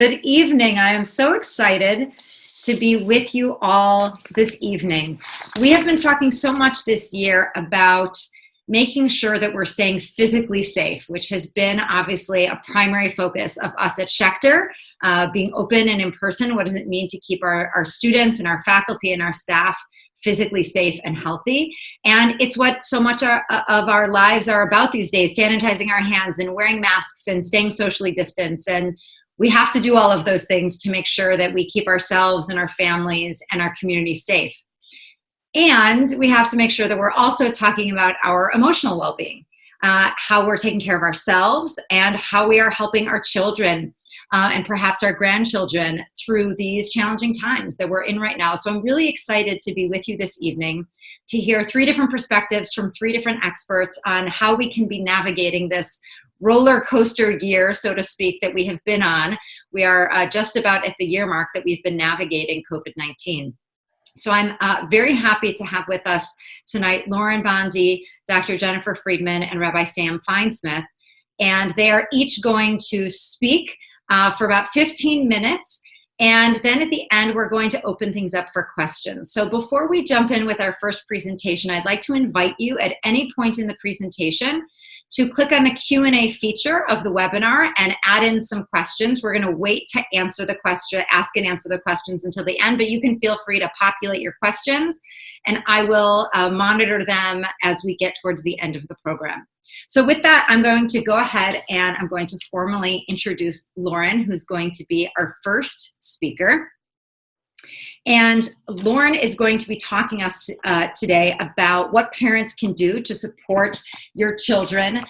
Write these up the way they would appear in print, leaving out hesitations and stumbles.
Good evening. I am so excited to be with you all this evening. We have been talking so much this year about making sure that we're staying physically safe, which has been obviously a primary focus of us at Schechter, being open and in person. What does it mean to keep our students and our faculty and our staff physically safe and healthy? And it's what so much of our lives are about these days, sanitizing our hands and wearing masks and staying socially distanced. And we have to do all of those things to make sure that we keep ourselves and our families and our community safe. And we have to make sure that we're also talking about our emotional well-being, how we're taking care of ourselves and how we are helping our children and perhaps our grandchildren through these challenging times that we're in right now. So I'm really excited to be with you this evening to hear three different perspectives from three different experts on how we can be navigating this roller coaster year, so to speak, that we have been on. We are just about at the year mark that we've been navigating COVID-19. So I'm very happy to have with us tonight Lauren Bondi, Dr. Jennifer Friedman, and Rabbi Sam Feinsmith. And they are each going to speak for about 15 minutes. And then at the end, we're going to open things up for questions. So before we jump in with our first presentation, I'd like to invite you at any point in the presentation to click on the Q&A feature of the webinar and add in some questions. We're going to wait to answer the question, ask and answer the questions until the end, but you can feel free to populate your questions, and I will monitor them as we get towards the end of the program. So with that, I'm going to go ahead and I'm going to formally introduce Lauren, who's going to be our first speaker. And Lauren is going to be talking us today about what parents can do to support your children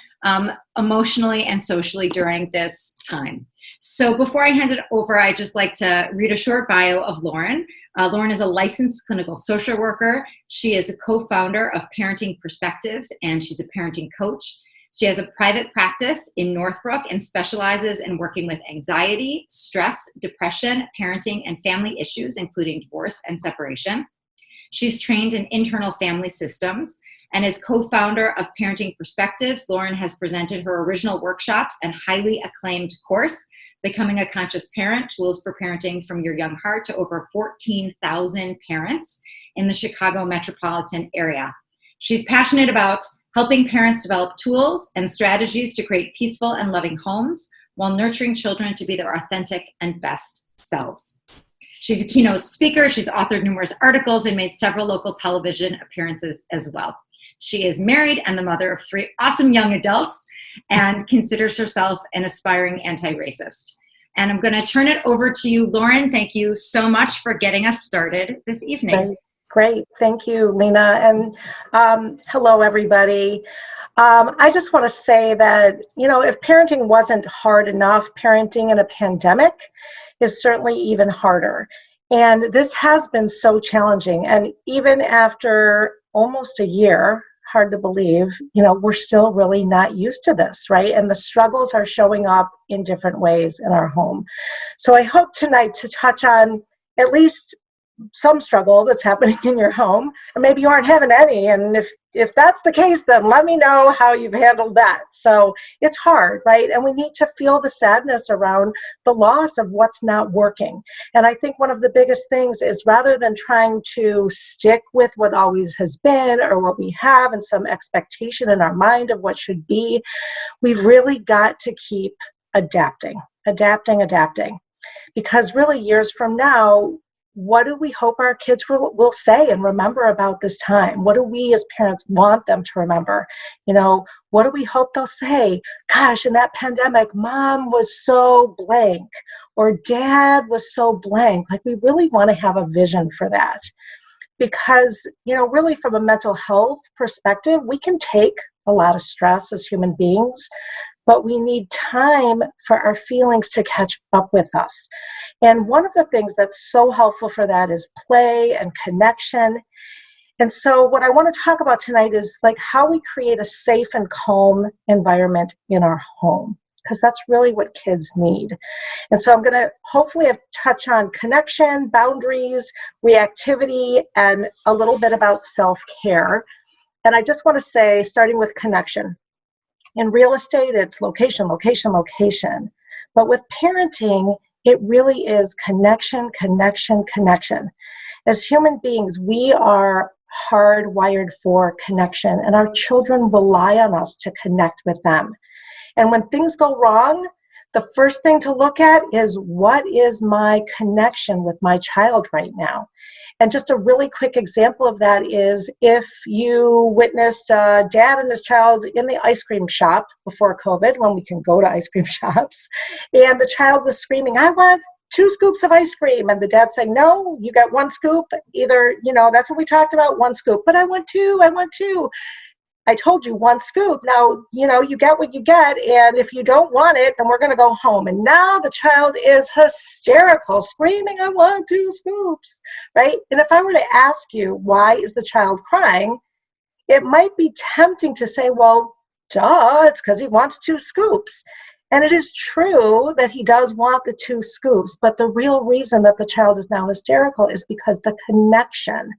emotionally and socially during this time. So before I hand it over, I'd just like to read a short bio of Lauren. Lauren is a licensed clinical social worker. She is a co-founder of Parenting Perspectives, and she's a parenting coach. She has a private practice in Northbrook and specializes in working with anxiety, stress, depression, parenting, and family issues, including divorce and separation. She's trained in internal family systems and is co-founder of Parenting Perspectives. Lauren has presented her original workshops and highly acclaimed course, Becoming a Conscious Parent, Tools for Parenting from Your Young Heart, to over 14,000 parents in the Chicago metropolitan area. She's passionate about helping parents develop tools and strategies to create peaceful and loving homes while nurturing children to be their authentic and best selves. She's a keynote speaker. She's authored numerous articles and made several local television appearances as well. She is married and the mother of three awesome young adults and considers herself an aspiring anti-racist. And I'm going to turn it over to you, Lauren. Thank you so much for getting us started this evening. Great. Thank you, Lena. And hello, everybody. I just want to say that, if parenting wasn't hard enough, parenting in a pandemic is certainly even harder. And this has been so challenging. And even after almost a year, hard to believe, we're still really not used to this, right? And the struggles are showing up in different ways in our home. So I hope tonight to touch on at least some struggle that's happening in your home, and maybe you aren't having any. And if that's the case, then let me know how you've handled that. So it's hard, right? And we need to feel the sadness around the loss of what's not working. And I think one of the biggest things is, rather than trying to stick with what always has been or what we have and some expectation in our mind of what should be, we've really got to keep adapting. Because really, years from now, what do we hope our kids will say and remember about this time? What do we as parents want them to remember? What do we hope they'll say? Gosh, in that pandemic, mom was so blank, or dad was so blank. Like, we really want to have a vision for that. Because, really from a mental health perspective, we can take a lot of stress as human beings, but we need time for our feelings to catch up with us. And one of the things that's so helpful for that is play and connection. And so what I want to talk about tonight is how we create a safe and calm environment in our home, because that's really what kids need. And so I'm going to hopefully touch on connection, boundaries, reactivity, and a little bit about self-care. And I just want to say, starting with connection. In real estate, it's location, location, location. But with parenting, It really is connection, connection, connection. As human beings, we are hardwired for connection, and our children rely on us to connect with them. And when things go wrong, the first thing to look at is, what is my connection with my child right now? And just a really quick example of that is if you witnessed a dad and his child in the ice cream shop before COVID, when we can go to ice cream shops, and the child was screaming, "I want 2 scoops of ice cream." And the dad saying, "No, you got 1 scoop. Either, that's what we talked about, 1 scoop. But I want 2, I want 2. I told you 1 scoop. Now, you get what you get. And if you don't want it, then we're going to go home." And now the child is hysterical, screaming, "I want 2 scoops," right? And if I were to ask you, why is the child crying? It might be tempting to say, well, duh, it's because he wants 2 scoops. And it is true that he does want the 2 scoops, but the real reason that the child is now hysterical is because that connection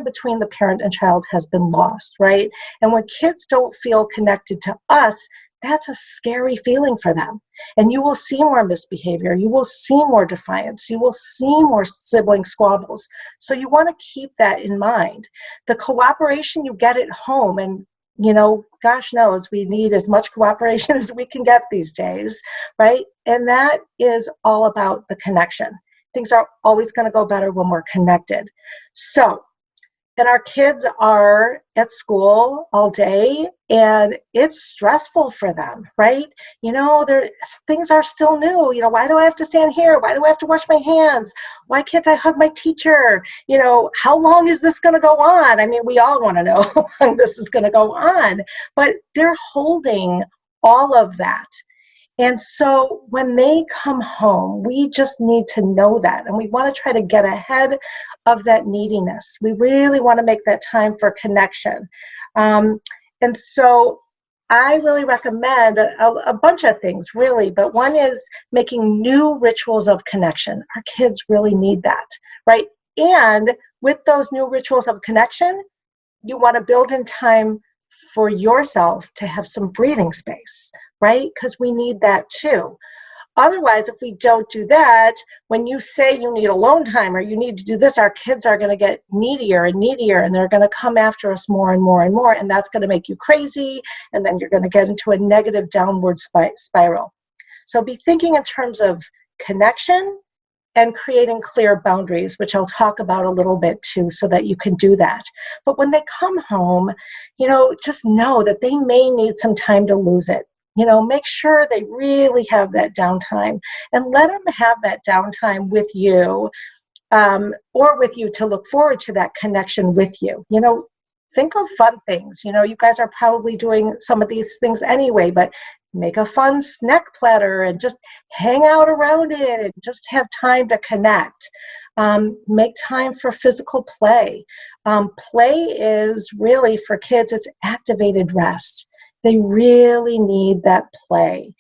between the parent and child has been lost, right? And when kids don't feel connected to us, that's a scary feeling for them. And you will see more misbehavior. You will see more defiance. You will see more sibling squabbles. So you want to keep that in mind. The cooperation you get at home, and gosh knows we need as much cooperation as we can get these days, right? And that is all about the connection. Things are always going to go better when we're connected. So, and our kids are at school all day, and it's stressful for them, right? Things are still new. Why do I have to stand here? Why do I have to wash my hands? Why can't I hug my teacher? How long is this going to go on? I mean, we all want to know how long this is going to go on, but they're holding all of that. And so when they come home, we just need to know that. And we want to try to get ahead of that neediness. We really want to make that time for connection. And so I really recommend a bunch of things, really. But one is making new rituals of connection. Our kids really need that, right? And with those new rituals of connection, you want to build in time for yourself to have some breathing space, right? Because we need that too. Otherwise, if we don't do that, when you say you need alone time or you need to do this, our kids are going to get needier and needier, and they're going to come after us more and more and more, and that's going to make you crazy, and then you're going to get into a negative downward spiral. So be thinking in terms of connection and creating clear boundaries, which I'll talk about a little bit too, so that you can do that. But when they come home, just know that they may need some time to lose it. Make sure they really have that downtime, and let them have that downtime with you, or with you to look forward to that connection with you. Think of fun things. You guys are probably doing some of these things anyway, but make a fun snack platter and just hang out around it and just have time to connect. Make time for physical play. Play is really, for kids, it's activated rest. They really need that play.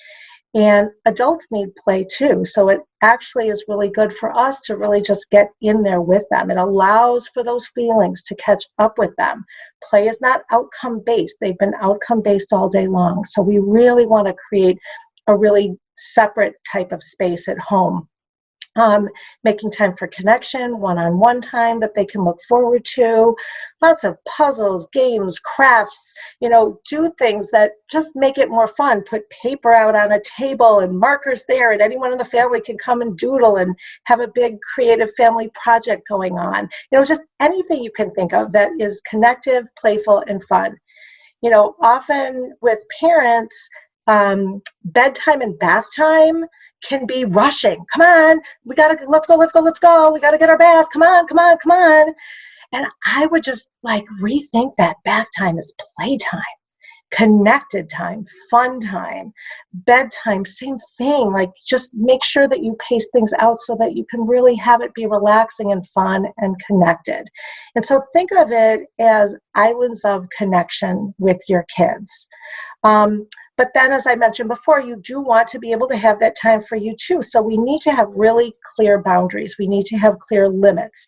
And adults need play too. So it actually is really good for us to really just get in there with them. It allows for those feelings to catch up with them. Play is not outcome-based. They've been outcome-based all day long. So we really want to create a really separate type of space at home. Making time for connection, one-on-one time that they can look forward to, lots of puzzles, games, crafts, do things that just make it more fun. Put paper out on a table and markers there, and anyone in the family can come and doodle and have a big creative family project going on. Just anything you can think of that is connective, playful, and fun. Often with parents, bedtime and bath time can be rushing. Come on, let's go. We gotta get our bath. Come on. And I would just rethink that. Bath time is playtime, connected time, fun time. Bedtime, same thing. Just make sure that you pace things out so that you can really have it be relaxing and fun and connected. And so think of it as islands of connection with your kids. But then, as I mentioned before, you do want to be able to have that time for you too. So we need to have really clear boundaries. We need to have clear limits.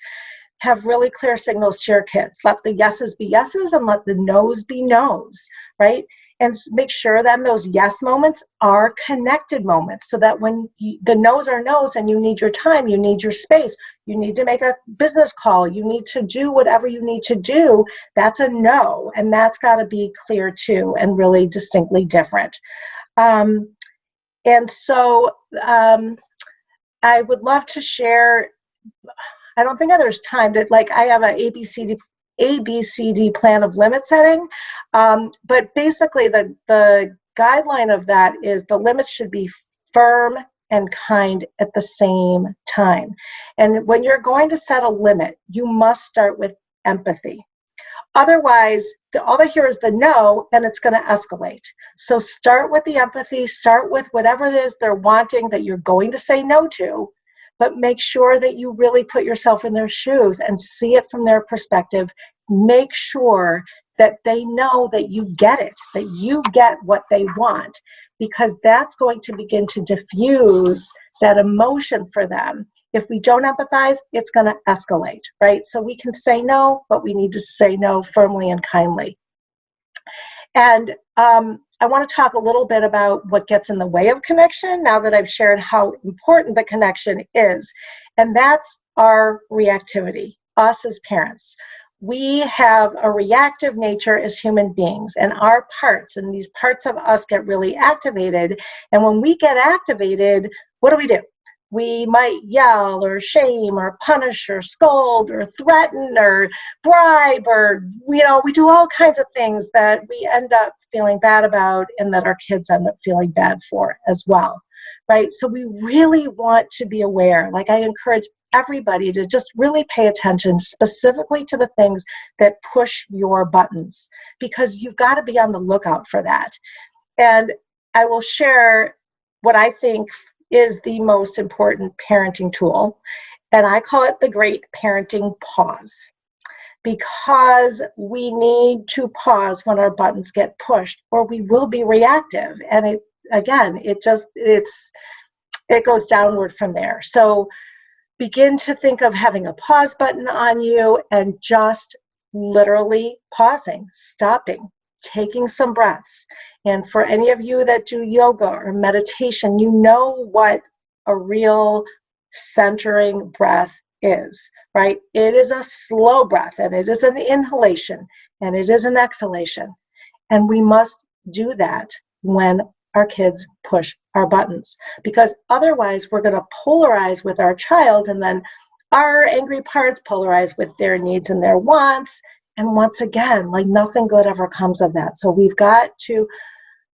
Have really clear signals to your kids. Let the yeses be yeses and let the noes be noes, right? and make sure then those yes moments are connected moments, so that when the no's are no's and you need your time, you need your space, you need to make a business call, you need to do whatever you need to do, that's a no. And that's got to be clear too, and really distinctly different. And so I would love to share, I don't think there's time to, like, I have a ABCD plan of limit setting. But basically the guideline of that is the limits should be firm and kind at the same time. And when you're going to set a limit, you must start with empathy. Otherwise, all they hear is the no, and it's going to escalate. So start with the empathy, start with whatever it is they're wanting that you're going to say no to, but make sure that you really put yourself in their shoes and see it from their perspective. Make sure that they know that you get it, that you get what they want, because that's going to begin to diffuse that emotion for them. If we don't empathize, it's going to escalate, right? So we can say no, but we need to say no firmly and kindly. And I want to talk a little bit about what gets in the way of connection now that I've shared how important the connection is. And that's our reactivity, us as parents. We have a reactive nature as human beings, and our parts, and these parts of us get really activated. And when we get activated, what do? We might yell or shame or punish or scold or threaten or bribe, or, we do all kinds of things that we end up feeling bad about and that our kids end up feeling bad for as well, right? So we really want to be aware. Like, I encourage everybody to just really pay attention specifically to the things that push your buttons, because you've got to be on the lookout for that. And I will share what I think is the most important parenting tool, and I call it the great parenting pause, because we need to pause when our buttons get pushed, or we will be reactive. And it goes downward from there. So begin to think of having a pause button on you and just literally pausing, stopping, taking some breaths. And for any of you that do yoga or meditation, you know what a real centering breath is, right? It is a slow breath, and it is an inhalation, and it is an exhalation. And we must do that when our kids push our buttons, because otherwise we're going to polarize with our child, and then our angry parts polarize with their needs and their wants. And once again, like, nothing good ever comes of that. So we've got to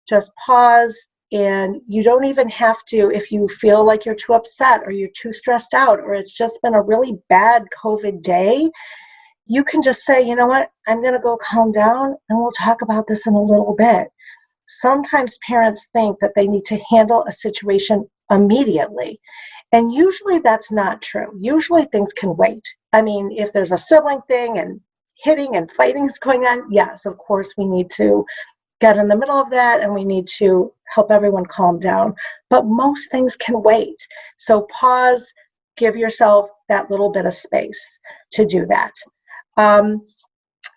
just pause, and you don't even have to, if you feel like you're too upset or you're too stressed out, or it's just been a really bad COVID day, you can just say, you know what, I'm going to go calm down and we'll talk about this in a little bit. Sometimes parents think that they need to handle a situation immediately. And usually that's not true. Usually things can wait. I mean, if there's a sibling thing and hitting and fighting is going on, yes, of course we need to get in the middle of that, and we need to help everyone calm down. But most things can wait. So pause, give yourself that little bit of space to do that.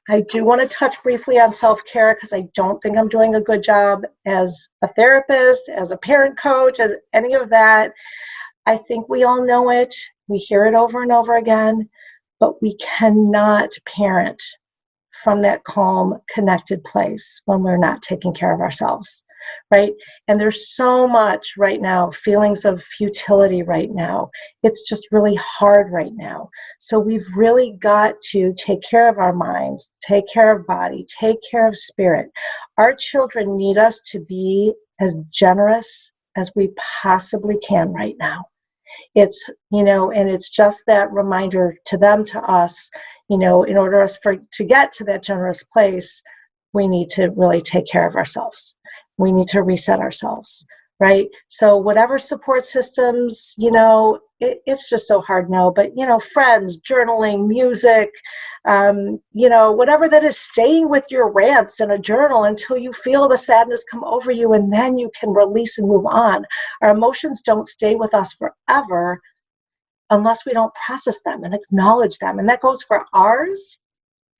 I do want to touch briefly on self-care, because I don't think I'm doing a good job as a therapist, as a parent coach, as any of that. I think we all know it. We hear it over and over again, but we cannot parent from that calm, connected place when we're not taking care of ourselves, right? And there's so much right now, feelings of futility right now. It's just really hard right now. So we've really got to take care of our minds, take care of body, take care of spirit. Our children need us to be as generous as we possibly can right now. It's, and it's just that reminder to them, to us, in order to get to that generous place, we need to really take care of ourselves. We need to reset ourselves, right? So whatever support systems, it's just so hard now, but, friends, journaling, music, whatever that is, staying with your rants in a journal until you feel the sadness come over you, and then you can release and move on. Our emotions don't stay with us forever unless we don't process them and acknowledge them. And that goes for ours,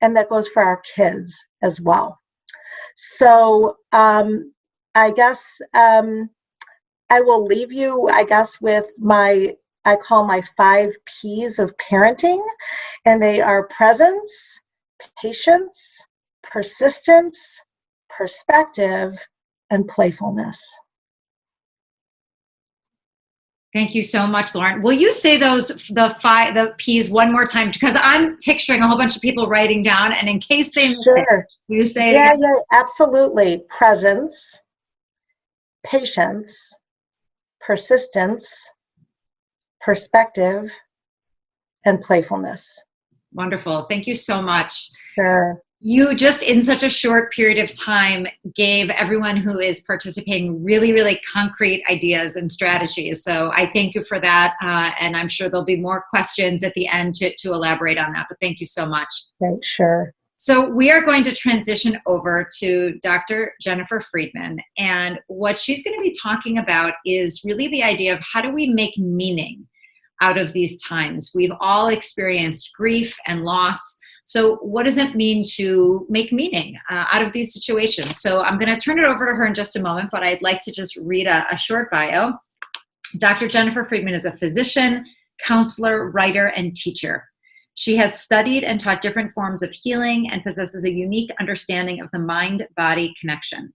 and that goes for our kids as well. So I guess I will leave you, I guess, with I call my 5 P's of parenting, and they are presence, patience, persistence, perspective, and playfulness. Thank you so much, Lauren. Will you say the P's one more time? Because I'm picturing a whole bunch of people writing down, and in case they miss it, will you say it again? Yeah, absolutely. Presence, patience, persistence, perspective, and playfulness. Wonderful. Thank you so much. Sure. You just, in such a short period of time, gave everyone who is participating really, really concrete ideas and strategies. So I thank you for that. And I'm sure there'll be more questions at the end to elaborate on that. But thank you so much. Right, sure. So we are going to transition over to Dr. Jennifer Friedman. And what she's going to be talking about is really the idea of how do we make meaning out of these times. We've all experienced grief and loss. So what does it mean to make meaning out of these situations? So I'm going to turn it over to her in just a moment, but I'd like to just read a short bio. Dr. Jennifer Friedman is a physician, counselor, writer, and teacher. She has studied and taught different forms of healing and possesses a unique understanding of the mind-body connection.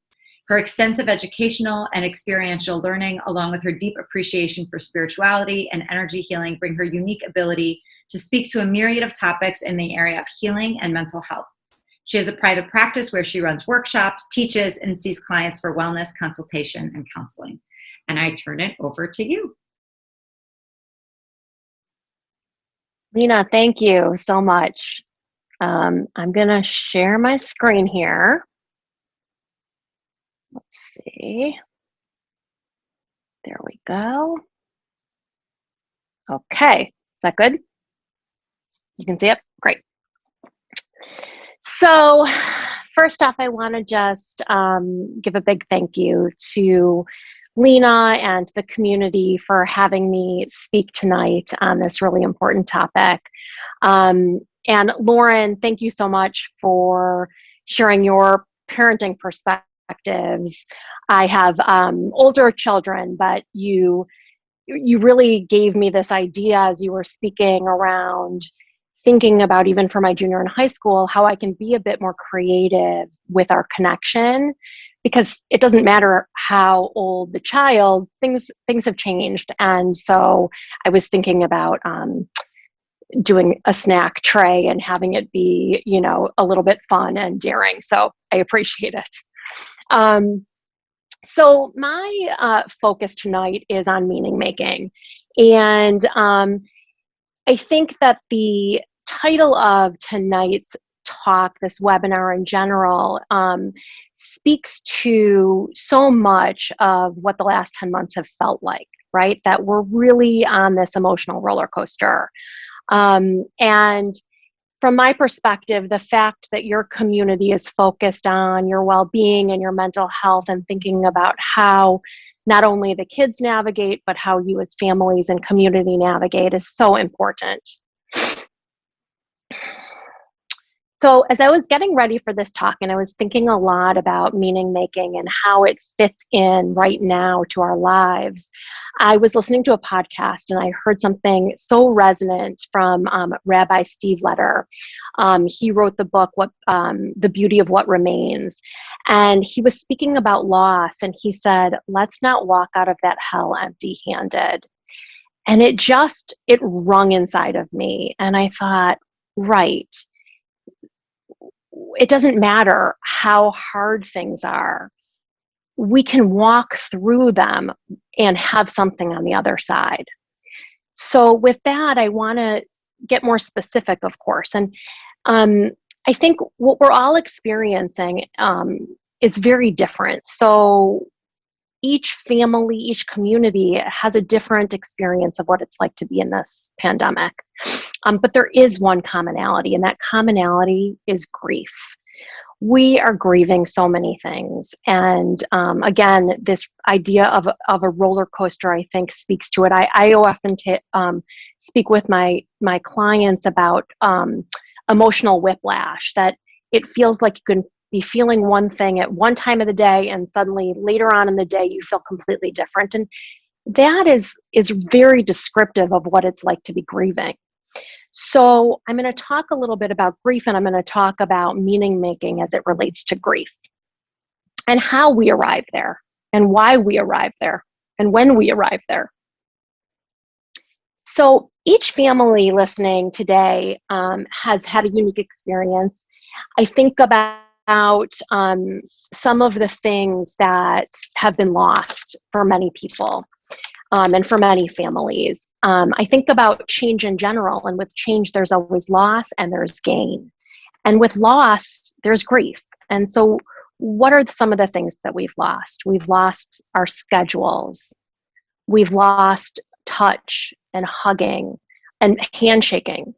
Her extensive educational and experiential learning, along with her deep appreciation for spirituality and energy healing, bring her unique ability to speak to a myriad of topics in the area of healing and mental health. She has a private practice where she runs workshops, teaches, and sees clients for wellness, consultation, and counseling. And I turn it over to you. Lena, thank you so much. I'm going to share my screen here. Let's see. There we go. Okay, is that good? You can see it? Great. So first off, I want to just give a big thank you to Lena and the community for having me speak tonight on this really important topic. And Lauren, thank you so much for sharing your parenting perspectives. I have older children, but you really gave me this idea as you were speaking around thinking about, even for my junior in high school, how I can be a bit more creative with our connection, because it doesn't matter how old the child, things have changed. And so I was thinking about doing a snack tray and having it be, a little bit fun and daring. So I appreciate it. So my focus tonight is on meaning making. And I think that the title of tonight's talk, this webinar in general, speaks to so much of what the last 10 months have felt like, right? That we're really on this emotional roller coaster. And from my perspective, the fact that your community is focused on your well-being and your mental health and thinking about how not only the kids navigate, but how you as families and community navigate is so important. So as I was getting ready for this talk, and I was thinking a lot about meaning making and how it fits in right now to our lives, I was listening to a podcast and I heard something so resonant from Rabbi Steve Letter. He wrote the book, The Beauty of What Remains. And he was speaking about loss, and he said, let's not walk out of that hell empty-handed. And it rung inside of me. And I thought, right. It doesn't matter how hard things are. We can walk through them and have something on the other side. So with that, I want to get more specific, of course. And I think what we're all experiencing is very different. So each family, each community has a different experience of what it's like to be in this pandemic. But there is one commonality, and that commonality is grief. We are grieving so many things. And again, this idea of a roller coaster, I think, speaks to it. I often speak with my clients about emotional whiplash, that it feels like you can be feeling one thing at one time of the day, and suddenly later on in the day, you feel completely different. And that is very descriptive of what it's like to be grieving. So I'm going to talk a little bit about grief, and I'm going to talk about meaning making as it relates to grief and how we arrive there and why we arrive there and when we arrive there. So each family listening today has had a unique experience. I think about some of the things that have been lost for many people and for many families. I think about change in general, and with change, there's always loss and there's gain. And with loss, there's grief. And so what are some of the things that we've lost? We've lost our schedules. We've lost touch and hugging and handshaking.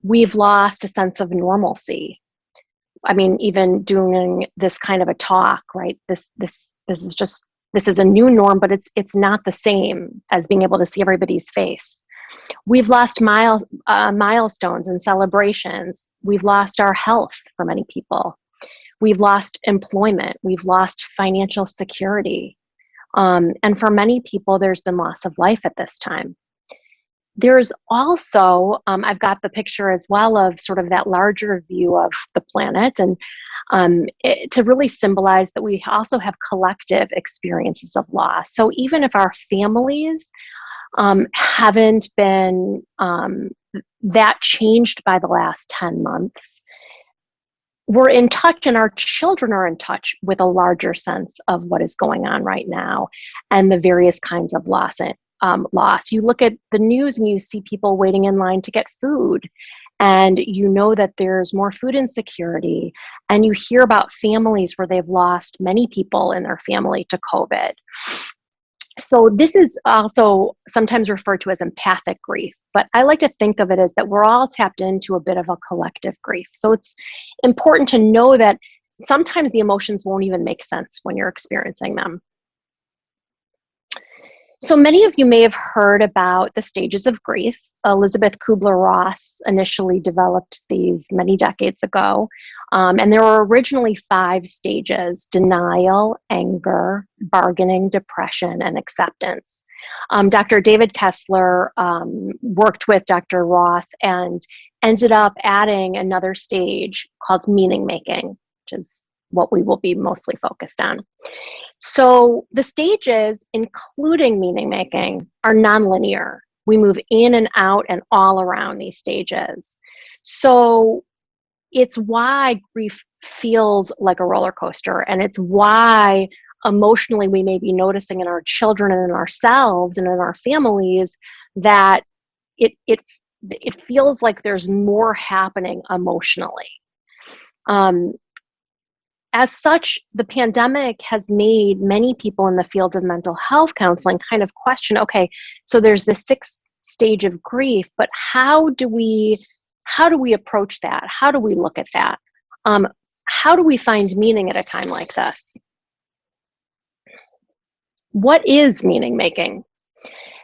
We've lost a sense of normalcy. I mean, even doing this kind of a talk, right? This is a new norm, but it's not the same as being able to see everybody's face. We've lost milestones and celebrations. We've lost our health for many people. We've lost employment. We've lost financial security. And for many people, there's been loss of life at this time. There's also, I've got the picture as well of sort of that larger view of the planet, and to really symbolize that we also have collective experiences of loss. So even if our families haven't been that changed by the last 10 months, we're in touch, and our children are in touch with a larger sense of what is going on right now and the various kinds of loss. You look at the news and you see people waiting in line to get food, and you know that there's more food insecurity, and you hear about families where they've lost many people in their family to COVID. So this is also sometimes referred to as empathic grief, but I like to think of it as that we're all tapped into a bit of a collective grief. So it's important to know that sometimes the emotions won't even make sense when you're experiencing them. So many of you may have heard about the stages of grief. Elizabeth Kubler-Ross initially developed these many decades ago. And there were originally 5 stages: denial, anger, bargaining, depression, and acceptance. Dr. David Kessler worked with Dr. Ross and ended up adding another stage called meaning making, which is what we will be mostly focused on. So the stages, including meaning making, are nonlinear. We move in and out and all around these stages. So it's why grief feels like a roller coaster, and it's why emotionally we may be noticing in our children and in ourselves and in our families that it feels like there's more happening emotionally. As such, the pandemic has made many people in the field of mental health counseling kind of question, okay, so there's this 6th stage of grief, but how do we approach that? How do we look at that? How do we find meaning at a time like this? What is meaning making?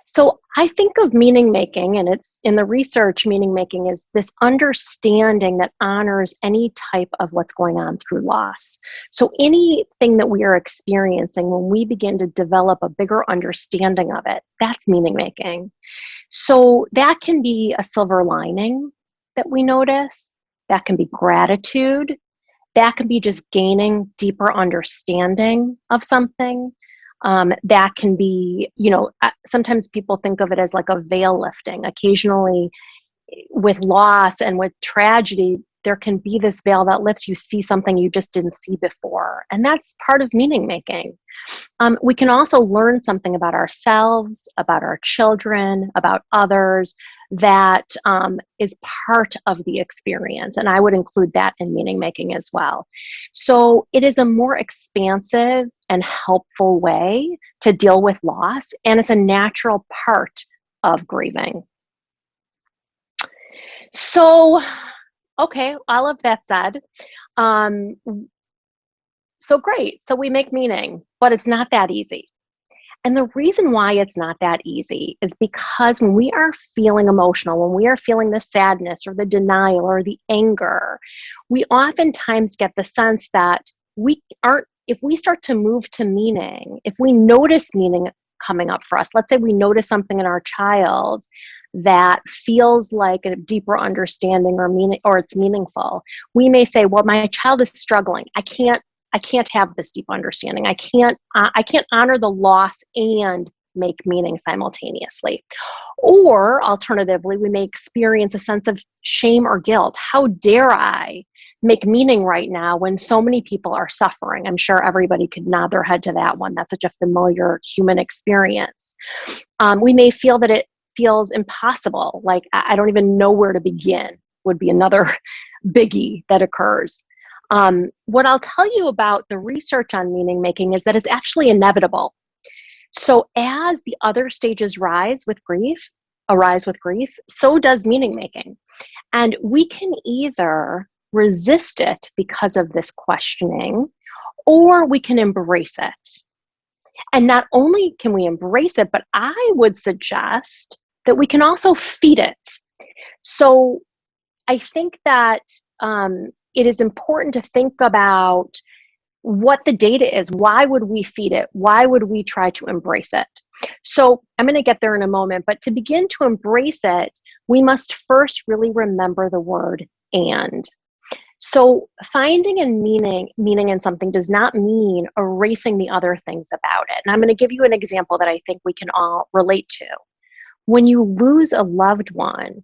So I think of meaning making, and it's in the research, meaning making is this understanding that honors any type of what's going on through loss. So anything that we are experiencing, when we begin to develop a bigger understanding of it, that's meaning making. So that can be a silver lining that we notice. That can be gratitude. That can be just gaining deeper understanding of something. That can be, sometimes people think of it as like a veil lifting. Occasionally, with loss and with tragedy, there can be this veil that lets you see something you just didn't see before. And that's part of meaning making. We can also learn something about ourselves, about our children, about others that is part of the experience. And I would include that in meaning making as well. So it is a more expansive and helpful way to deal with loss. And it's a natural part of grieving. So, okay, all of that said, so great. So we make meaning, but it's not that easy. And the reason why it's not that easy is because when we are feeling emotional, when we are feeling the sadness or the denial or the anger, we oftentimes get the sense that if we start to move to meaning, if we notice meaning coming up for us, let's say we notice something in our child that feels like a deeper understanding or it's meaningful, we may say, well, my child is struggling. I can't have this deep understanding. I can't honor the loss and make meaning simultaneously. Or alternatively, we may experience a sense of shame or guilt. How dare I make meaning right now when so many people are suffering? I'm sure everybody could nod their head to that one. That's such a familiar human experience. We may feel that it feels impossible, like I don't even know where to begin, would be another biggie that occurs. What I'll tell you about the research on meaning making is that it's actually inevitable. So as the other stages arise with grief, so does meaning making. And we can either resist it because of this questioning, or we can embrace it. And not only can we embrace it, but I would suggest that we can also feed it. So I think that it is important to think about what the data is. Why would we feed it? Why would we try to embrace it? So I'm going to get there in a moment, but to begin to embrace it, we must first really remember the word "and." So finding a meaning in something does not mean erasing the other things about it. And I'm going to give you an example that I think we can all relate to. When you lose a loved one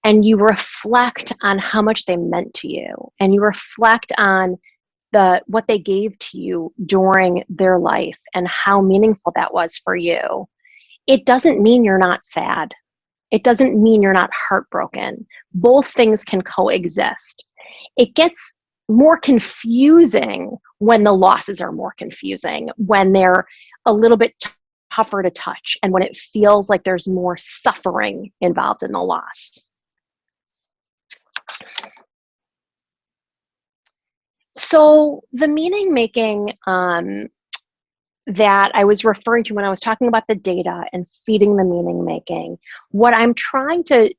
and you reflect on how much they meant to you, and you reflect on what they gave to you during their life and how meaningful that was for you, it doesn't mean you're not sad. It doesn't mean you're not heartbroken. Both things can coexist. It gets more confusing when the losses are more confusing, when they're a little bit tougher to touch, and when it feels like there's more suffering involved in the loss. So the meaning making that I was referring to when I was talking about the data and feeding the meaning making, what I'm trying to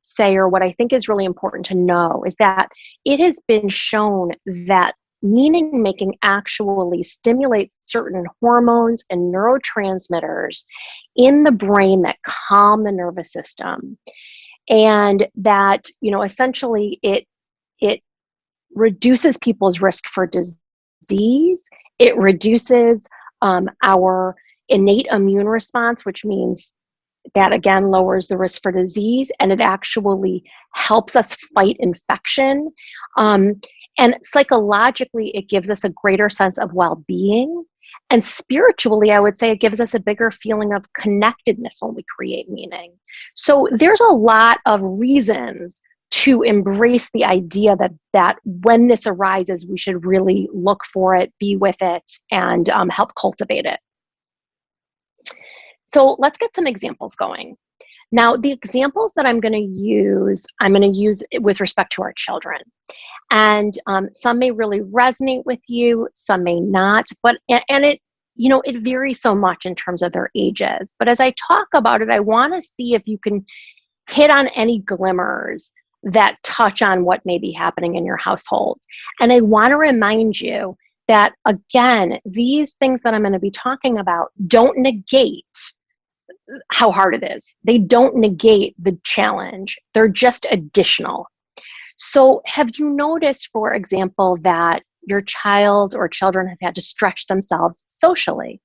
say, or what I think is really important to know, is that it has been shown that meaning making actually stimulates certain hormones and neurotransmitters in the brain that calm the nervous system. And that, essentially it reduces people's risk for disease. It reduces our innate immune response, which means that again lowers the risk for disease, and it actually helps us fight infection. And psychologically, it gives us a greater sense of well-being. And spiritually, I would say it gives us a bigger feeling of connectedness when we create meaning. So there's a lot of reasons to embrace the idea that when this arises, we should really look for it, be with it, and help cultivate it. So let's get some examples going. Now, the examples that I'm going to use with respect to our children. And some may really resonate with you, some may not, and it varies so much in terms of their ages. But as I talk about it, I want to see if you can hit on any glimmers that touch on what may be happening in your household. And I want to remind you that, again, these things that I'm going to be talking about don't negate how hard it is. They don't negate the challenge. They're just additional. So have you noticed, for example, that your child or children have had to stretch themselves socially?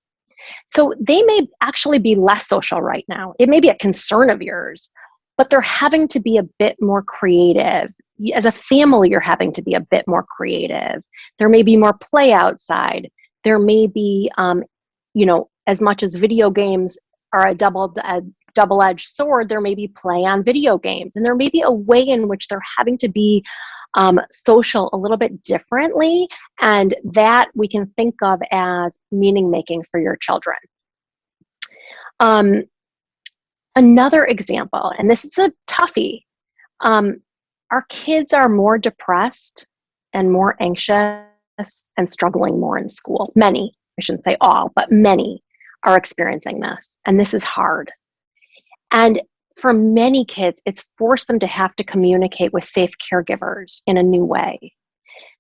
So they may actually be less social right now. It may be a concern of yours, but they're having to be a bit more creative. As a family, you're having to be a bit more creative. There may be more play outside. There may be, as much as video games are a double-edged sword, there may be play on video games. And there may be a way in which they're having to be social a little bit differently. And that we can think of as meaning making for your children. Another example, and this is a toughie, our kids are more depressed and more anxious and struggling more in school. Many, I shouldn't say all, but many are experiencing this, and this is hard. And for many kids, it's forced them to have to communicate with safe caregivers in a new way.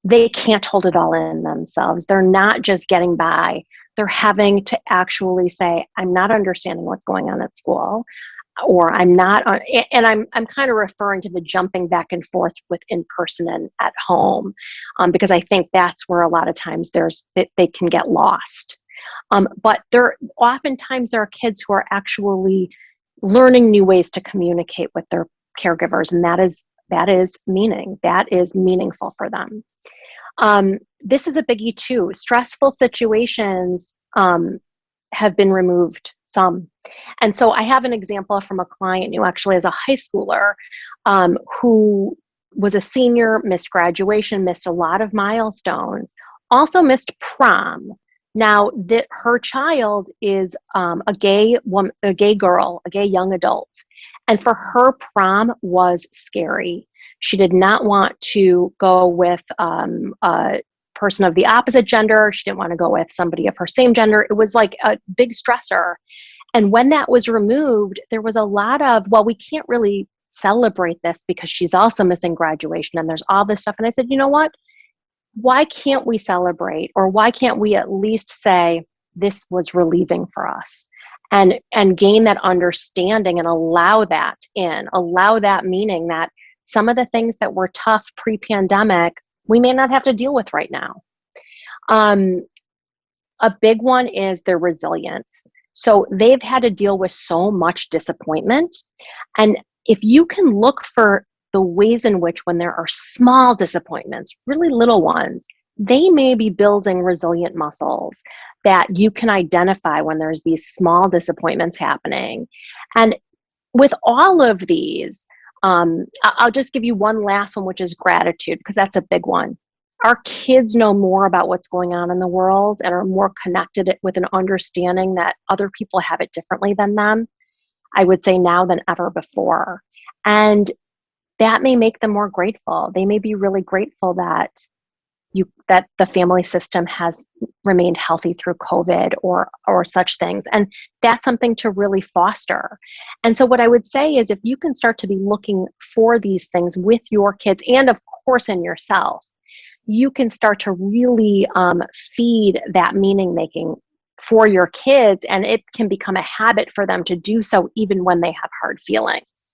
They can't hold it all in themselves. They're not just getting by. They're having to actually say, I'm not understanding what's going on at school, or I'm not, and I'm kind of referring to the jumping back and forth with in person and at home, because I think that's where a lot of times they can get lost. But oftentimes there are kids who are actually learning new ways to communicate with their caregivers, and that is meaningful for them. This is a biggie too. Stressful situations have been removed some. And so I have an example from a client who actually is a high schooler who was a senior, missed graduation, missed a lot of milestones, also missed prom. Now, her child is a gay girl, a gay young adult. And for her, prom was scary. She did not want to go with a person of the opposite gender. She didn't want to go with somebody of her same gender. It was like a big stressor. And when that was removed, there was a lot of, well, we can't really celebrate this because she's also missing graduation and there's all this stuff. And I said, you know what? Why can't we celebrate, or why can't we at least say this was relieving for us, and gain that understanding and allow that meaning that some of the things that were tough pre-pandemic, we may not have to deal with right now. A big one is their resilience. So they've had to deal with so much disappointment. And if you can look for the ways in which, when there are small disappointments, really little ones, they may be building resilient muscles that you can identify when there's these small disappointments happening. And with all of these, I'll just give you one last one, which is gratitude, because that's a big one. Our kids know more about what's going on in the world and are more connected with an understanding that other people have it differently than them, I would say now than ever before. And that may make them more grateful. They may be really grateful that the family system has remained healthy through COVID or such things. And that's something to really foster. And so what I would say is, if you can start to be looking for these things with your kids, and of course in yourself, you can start to really feed that meaning making for your kids, and it can become a habit for them to do so even when they have hard feelings.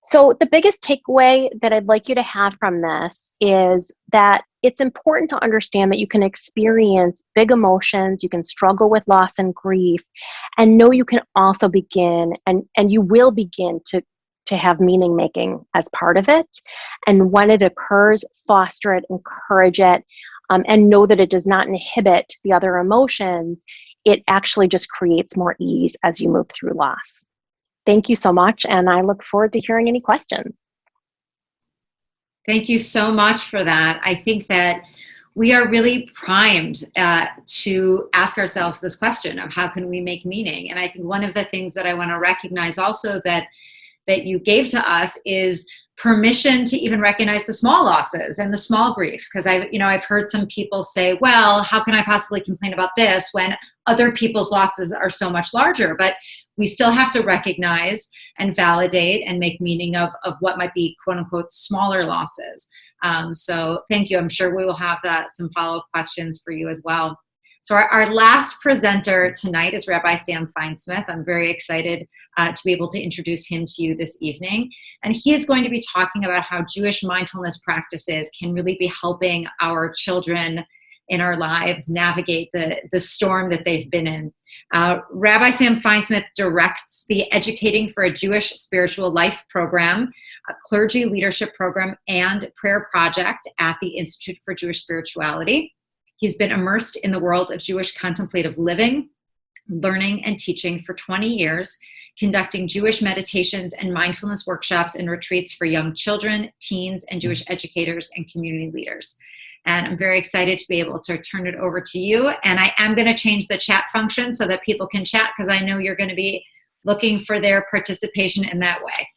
So the biggest takeaway that I'd like you to have from this is that it's important to understand that you can experience big emotions, you can struggle with loss and grief, and know you can also begin, and you will begin to have meaning making as part of it. And when it occurs, foster it, encourage it, and know that it does not inhibit the other emotions. It actually just creates more ease as you move through loss. Thank you so much, and I look forward to hearing any questions. Thank you so much for that. I think that we are really primed to ask ourselves this question of how can we make meaning? And I think one of the things that I want to recognize also that you gave to us is permission to even recognize the small losses and the small griefs. Because I've heard some people say, well, how can I possibly complain about this when other people's losses are so much larger? But we still have to recognize and validate and make meaning of what might be quote unquote smaller losses. So thank you. I'm sure we will have some follow-up questions for you as well. So our last presenter tonight is Rabbi Sam Feinsmith. I'm very excited to be able to introduce him to you this evening. And he is going to be talking about how Jewish mindfulness practices can really be helping our children in our lives navigate the storm that they've been in. Rabbi Sam Feinsmith directs the Educating for a Jewish Spiritual Life program, a clergy leadership program, and prayer project at the Institute for Jewish Spirituality. He's been immersed in the world of Jewish contemplative living, learning, and teaching for 20 years, conducting Jewish meditations and mindfulness workshops and retreats for young children, teens, and Jewish educators and community leaders. And I'm very excited to be able to turn it over to you. And I am going to change the chat function so that people can chat, because I know you're going to be looking for their participation in that way.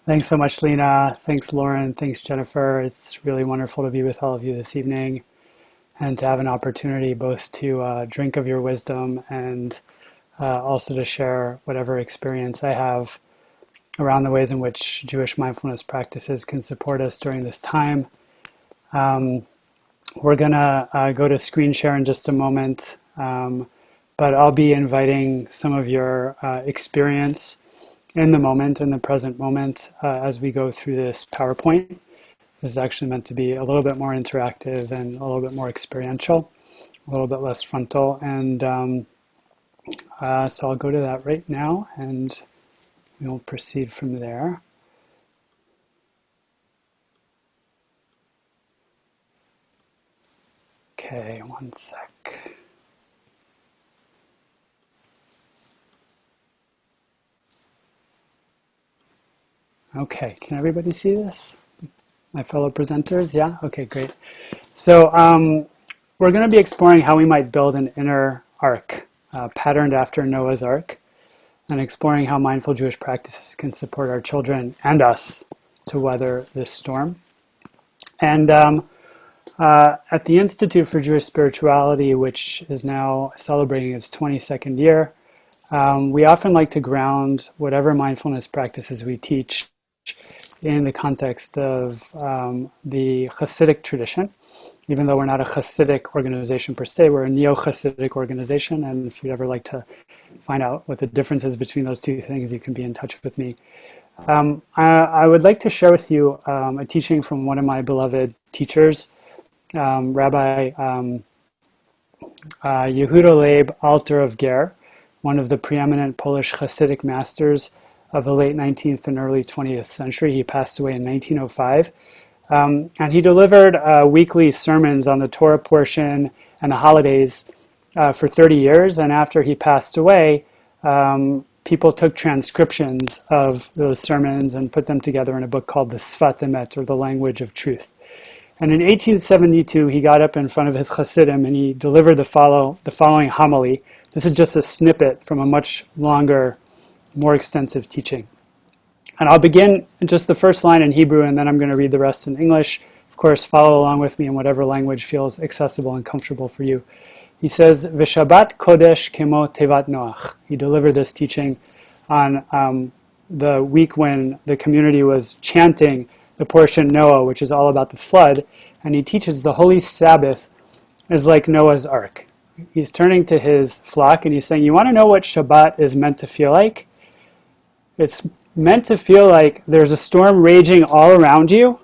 Thanks so much, Lena. Thanks, Lauren. Thanks, Jennifer. It's really wonderful to be with all of you this evening. and to have an opportunity both to drink of your wisdom and also to share whatever experience I have around the ways in which Jewish mindfulness practices can support us during this time. We're gonna go to screen share in just a moment, but I'll be inviting some of your experience in the moment, in the present moment, as we go through this PowerPoint. This is actually meant to be a little bit more interactive and a little bit more experiential, a little bit less frontal. And so I'll go to that right now and we'll proceed from there. Okay, one sec. Okay, can everybody see this? My fellow presenters, yeah? Okay, great. So we're going to be exploring how we might build an inner ark, patterned after Noah's Ark, and exploring how mindful Jewish practices can support our children and us to weather this storm. And at the Institute for Jewish Spirituality, which is now celebrating its 22nd year, we often like to ground whatever mindfulness practices we teach in the context of the Hasidic tradition. Even though we're not a Hasidic organization per se, we're a neo-Hasidic organization, and if you'd ever like to find out what the difference is between those two things, you can be in touch with me. I would like to share with you a teaching from one of my beloved teachers, Rabbi Yehuda Leib Alter of Ger, one of the preeminent Polish Hasidic masters of the late 19th and early 20th century. He passed away in 1905. And he delivered weekly sermons on the Torah portion and the holidays for 30 years. And after he passed away, people took transcriptions of those sermons and put them together in a book called the Sfat Emet, or the Language of Truth. And in 1872, he got up in front of his Hasidim and he delivered the following homily. This is just a snippet from a much longer, more extensive teaching. And I'll begin just the first line in Hebrew, and then I'm going to read the rest in English. Of course, follow along with me in whatever language feels accessible and comfortable for you. He says, V'shabbat kodesh kemo tevat noach. He delivered this teaching on the week when the community was chanting the portion Noah, which is all about the flood. And he teaches the Holy Sabbath is like Noah's Ark. He's turning to his flock and he's saying, you want to know what Shabbat is meant to feel like? It's meant to feel like there's a storm raging all around you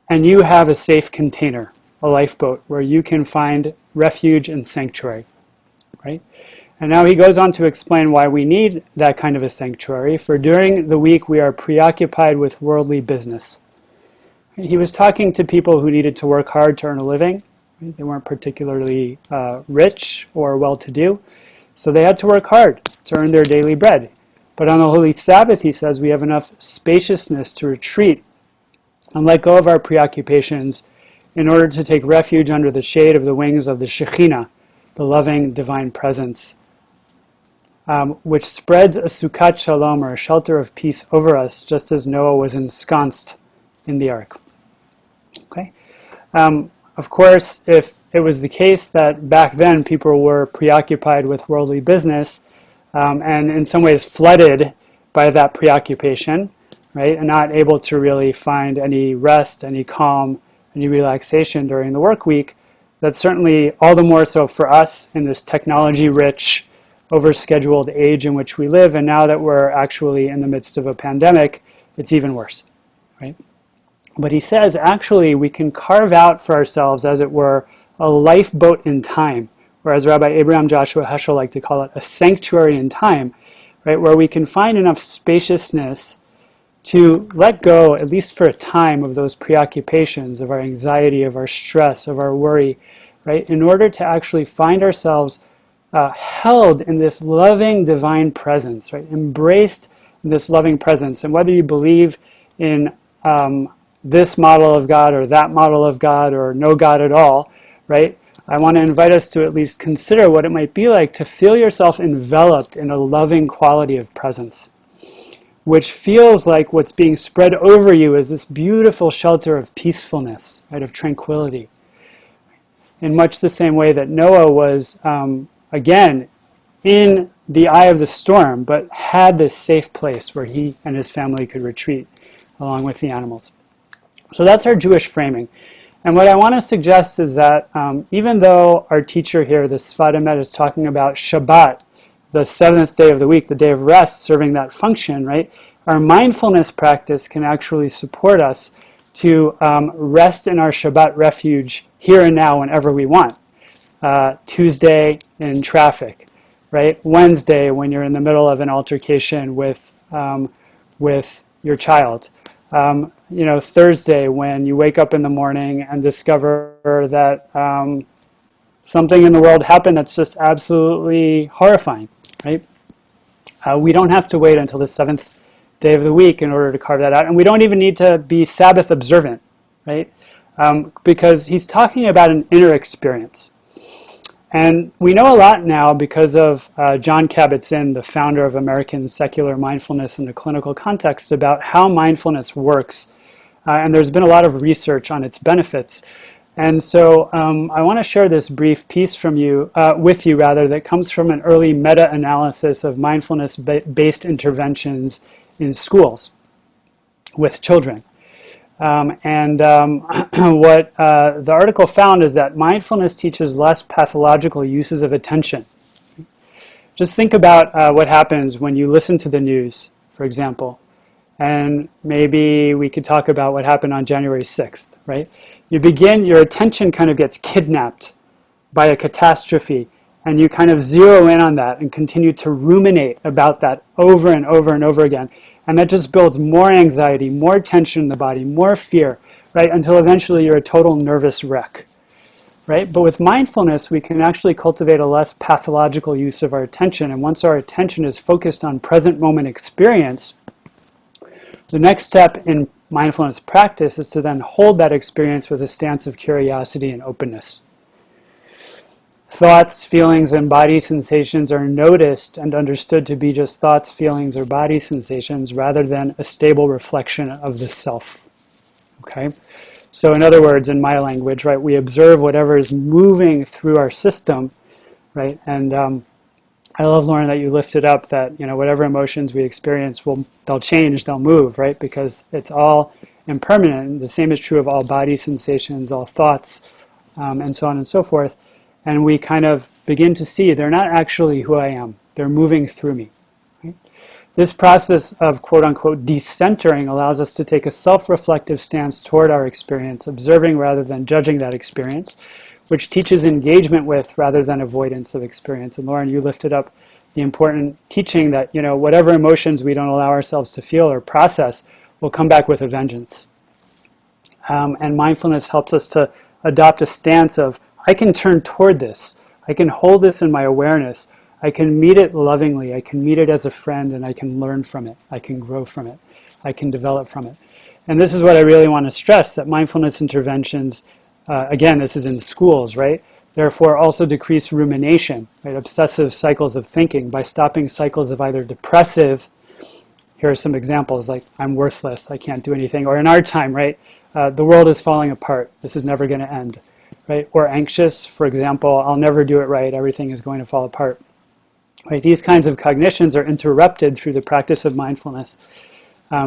and you have a safe container, a lifeboat, where you can find refuge and sanctuary, right? And now he goes on to explain why we need that kind of a sanctuary, for during the week we are preoccupied with worldly business. He was talking to people who needed to work hard to earn a living. Right? They weren't particularly rich or well-to-do, so they had to work hard to earn their daily bread. But on the Holy Sabbath, he says, we have enough spaciousness to retreat and let go of our preoccupations in order to take refuge under the shade of the wings of the Shekhinah, the loving divine presence, which spreads a sukkot shalom, or a shelter of peace, over us, just as Noah was ensconced in the ark. Okay. Of course, if it was the case that back then people were preoccupied with worldly business, and in some ways flooded by that preoccupation, right, and not able to really find any rest, any calm, any relaxation during the work week, that's certainly all the more so for us in this technology-rich, overscheduled age in which we live. And now that we're actually in the midst of a pandemic, it's even worse, right? But he says, actually, we can carve out for ourselves, as it were, a lifeboat in time, or as Rabbi Abraham Joshua Heschel liked to call it, a sanctuary in time, right, where we can find enough spaciousness to let go, at least for a time, of those preoccupations, of our anxiety, of our stress, of our worry, right, in order to actually find ourselves held in this loving divine presence, right, embraced in this loving presence. And whether you believe in this model of God or that model of God or no God at all, right, I want to invite us to at least consider what it might be like to feel yourself enveloped in a loving quality of presence, which feels like what's being spread over you is this beautiful shelter of peacefulness, right, of tranquility. in much the same way that Noah was, again, in the eye of the storm, but had this safe place where he and his family could retreat along with the animals. So that's our Jewish framing. And what I want to suggest is that even though our teacher here, the Sfat Emet, is talking about Shabbat, the seventh day of the week, the day of rest, serving that function, right? Our mindfulness practice can actually support us to rest in our Shabbat refuge here and now whenever we want. Tuesday in traffic, right? Wednesday when you're in the middle of an altercation with your child. Thursday when you wake up in the morning and discover that something in the world happened that's just absolutely horrifying, right? We don't have to wait until the seventh day of the week in order to carve that out. And we don't even need to be Sabbath observant, right? Because he's talking about an inner experience. And we know a lot now because of John Kabat-Zinn, the founder of American Secular Mindfulness in the Clinical Context, about how mindfulness works. And there's been a lot of research on its benefits. And so I want to share this brief piece with you, that comes from an early meta-analysis of mindfulness-based interventions in schools with children. What the article found is that mindfulness teaches less pathological uses of attention. Just think about what happens when you listen to the news, for example. And maybe we could talk about what happened on January 6th, right? Your attention kind of gets kidnapped by a catastrophe, and you kind of zero in on that and continue to ruminate about that over and over and over again. And that just builds more anxiety, more tension in the body, more fear, right? Until eventually you're a total nervous wreck, right? But with mindfulness, we can actually cultivate a less pathological use of our attention. And once our attention is focused on present moment experience, the next step in mindfulness practice is to then hold that experience with a stance of curiosity and openness. Thoughts, feelings, and body sensations are noticed and understood to be just thoughts, feelings, or body sensations rather than a stable reflection of the self. Okay? So in other words, in my language, right, we observe whatever is moving through our system, right? And I love, Lauren, that you lifted up that, whatever emotions we experience, they'll change, they'll move, right? Because it's all impermanent. The same is true of all body sensations, all thoughts, and so on and so forth. And we kind of begin to see they're not actually who I am. They're moving through me. Right? This process of quote-unquote decentering allows us to take a self-reflective stance toward our experience, observing rather than judging that experience, which teaches engagement with rather than avoidance of experience. And Lauren, you lifted up the important teaching that whatever emotions we don't allow ourselves to feel or process will come back with a vengeance. And mindfulness helps us to adopt a stance of, I can turn toward this. I can hold this in my awareness. I can meet it lovingly. I can meet it as a friend, and I can learn from it. I can grow from it. I can develop from it. And this is what I really want to stress, that mindfulness interventions, again, this is in schools, right? Therefore, also decrease rumination, right? Obsessive cycles of thinking by stopping cycles of either depressive, here are some examples, like I'm worthless, I can't do anything, or in our time, right? The world is falling apart. This is never going to end. Right? Or anxious, for example, I'll never do it right, everything is going to fall apart. Right? These kinds of cognitions are interrupted through the practice of mindfulness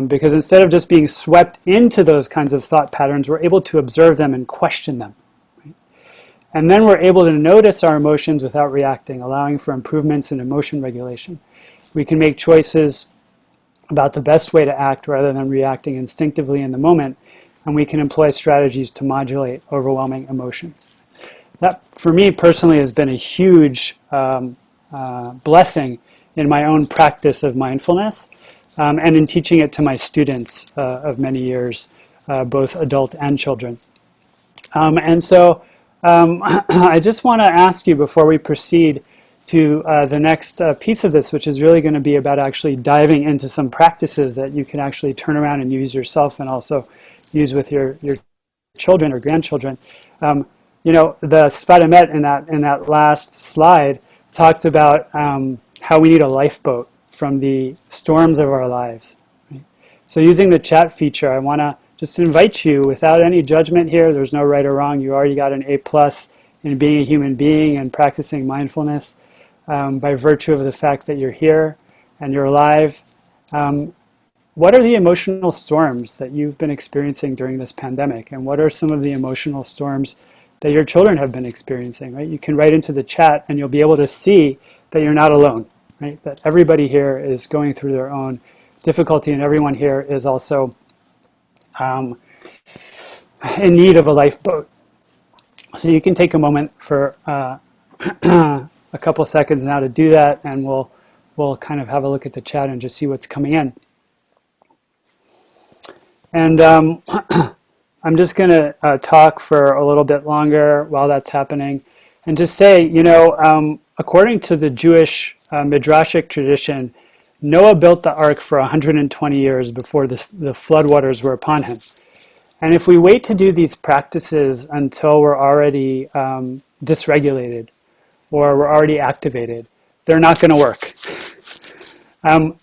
because instead of just being swept into those kinds of thought patterns, we're able to observe them and question them. Right? And then we're able to notice our emotions without reacting, allowing for improvements in emotion regulation. We can make choices about the best way to act rather than reacting instinctively in the moment, and we can employ strategies to modulate overwhelming emotions. That, for me personally, has been a huge blessing in my own practice of mindfulness and in teaching it to my students of many years, both adult and children. And so I just want to ask you before we proceed to the next piece of this, which is really going to be about actually diving into some practices that you can actually turn around and use yourself and also use with your children or grandchildren. The Sfat Emet in that last slide talked about how we need a lifeboat from the storms of our lives. Right? So using the chat feature, I want to just invite you, without any judgment here, there's no right or wrong, you already got an A+ in being a human being and practicing mindfulness by virtue of the fact that you're here and you're alive. What are the emotional storms that you've been experiencing during this pandemic? And what are some of the emotional storms that your children have been experiencing, right? You can write into the chat and you'll be able to see that you're not alone, right? That everybody here is going through their own difficulty and everyone here is also in need of a lifeboat. So you can take a moment for a couple seconds now to do that, and we'll kind of have a look at the chat and just see what's coming in. And I'm just going to talk for a little bit longer while that's happening and just say, you know, according to the Jewish Midrashic tradition, Noah built the ark for 120 years before the floodwaters were upon him. And if we wait to do these practices until we're already dysregulated or we're already activated, they're not going to work.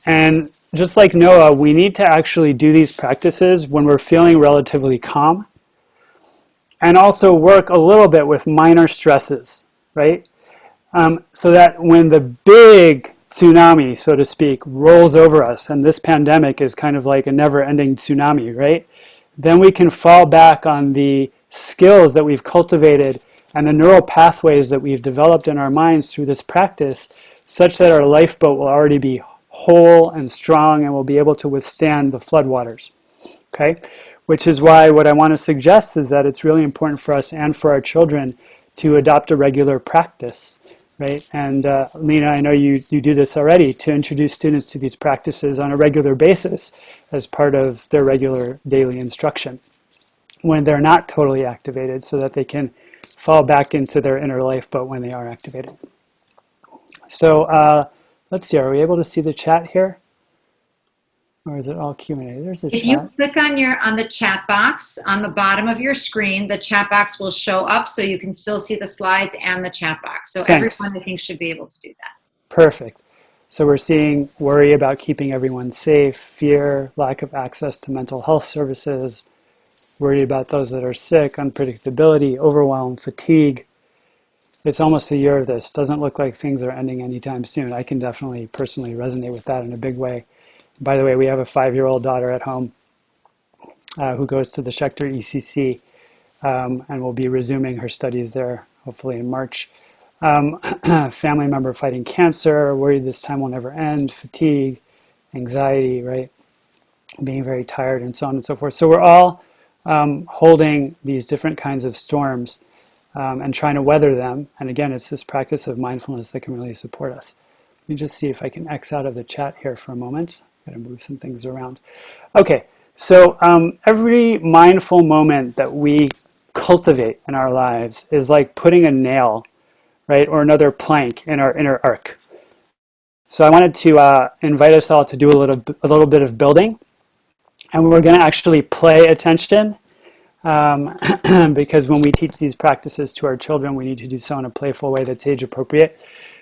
And just like Noah, we need to actually do these practices when we're feeling relatively calm and also work a little bit with minor stresses, right? So that when the big tsunami, so to speak, rolls over us, and this pandemic is kind of like a never-ending tsunami, right? Then we can fall back on the skills that we've cultivated and the neural pathways that we've developed in our minds through this practice, such that our lifeboat will already be whole and strong and will be able to withstand the floodwaters, okay? Which is why what I want to suggest is that it's really important for us and for our children to adopt a regular practice, right? And Lena, I know you do this already, to introduce students to these practices on a regular basis as part of their regular daily instruction when they're not totally activated, so that they can fall back into their inner lifeboat when they are activated. So let's see, are we able to see the chat here? Or is it all Q&A? There's the chat. If you click on the chat box on the bottom of your screen, the chat box will show up so you can still see the slides and the chat box. So Thanks. Everyone, I think, should be able to do that. Perfect. So we're seeing worry about keeping everyone safe, fear, lack of access to mental health services, worried about those that are sick, unpredictability, overwhelm, fatigue. It's almost a year of this. Doesn't look like things are ending anytime soon. I can definitely personally resonate with that in a big way. By the way, we have a 5-year-old daughter at home who goes to the Schechter ECC and will be resuming her studies there, hopefully in March. Family member fighting cancer, worried this time will never end, fatigue, anxiety, right? Being very tired and so on and so forth. So we're all holding these different kinds of storms and trying to weather them. And again, it's this practice of mindfulness that can really support us. Let me just see if I can X out of the chat here for a moment. Got to move some things around. Okay, so every mindful moment that we cultivate in our lives is like putting a nail, right, or another plank in our inner arc. So I wanted to invite us all to do a little bit of building, and we're going to actually pay attention because when we teach these practices to our children, we need to do so in a playful way that's age appropriate.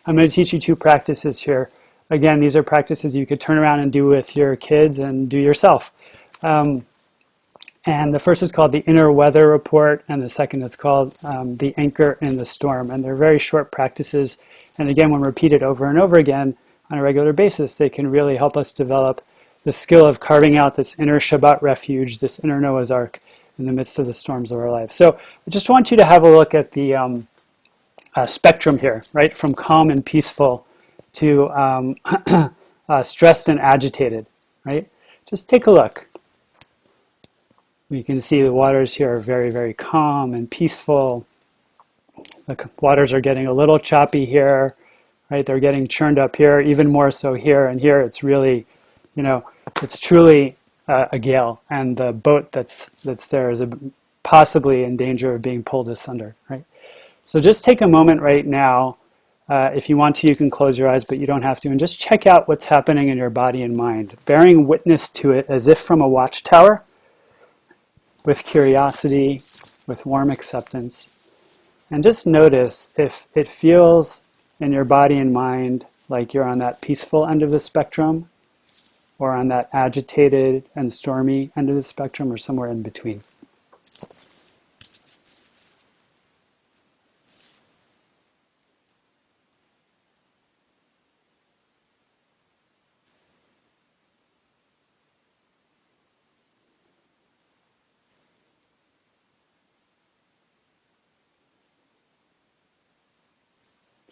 I'm going to teach you 2 practices here. Again, these are practices you could turn around and do with your kids and do yourself. And the first is called the Inner Weather Report, and the second is called the Anchor in the Storm. And they're very short practices. And again, when repeated over and over again on a regular basis, they can really help us develop the skill of carving out this inner Shabbat refuge, this inner Noah's Ark in the midst of the storms of our life. So I just want you to have a look at the spectrum here, right? From calm and peaceful to stressed and agitated, right? Just take a look. You can see the waters here are very, very calm and peaceful. The waters are getting a little choppy here, right? They're getting churned up here, even more so here. And here it's really, you know, it's truly a gale. And the boat that's there is possibly in danger of being pulled asunder, right? So just take a moment right now. If you want to, you can close your eyes, but you don't have to. And just check out what's happening in your body and mind, bearing witness to it as if from a watchtower, with curiosity, with warm acceptance. And just notice if it feels in your body and mind like you're on that peaceful end of the spectrum, or on that agitated and stormy end of the spectrum, or somewhere in between.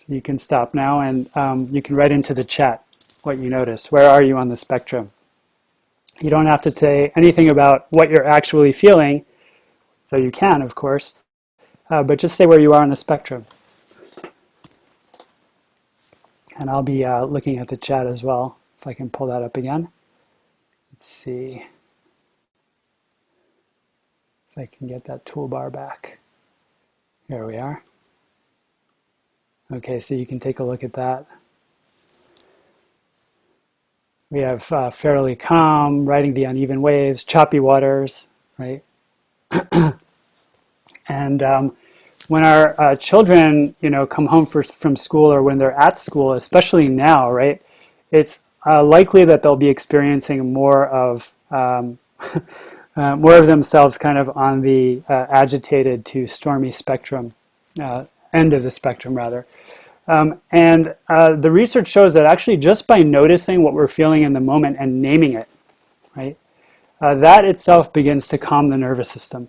You can stop now, and you can write into the chat what you notice. Where are you on the spectrum? You don't have to say anything about what you're actually feeling, though you can, of course, but just say where you are on the spectrum. And I'll be looking at the chat as well, if I can pull that up again. Let's see if I can get that toolbar back. Here we are. Okay, so you can take a look at that. We have fairly calm, riding the uneven waves, choppy waters, right? And when our children, come home from school, or when they're at school, especially now, right? It's likely that they'll be experiencing more of more of themselves kind of on the agitated to stormy spectrum, end of the spectrum rather. And the research shows that actually just by noticing what we're feeling in the moment and naming it, right, that itself begins to calm the nervous system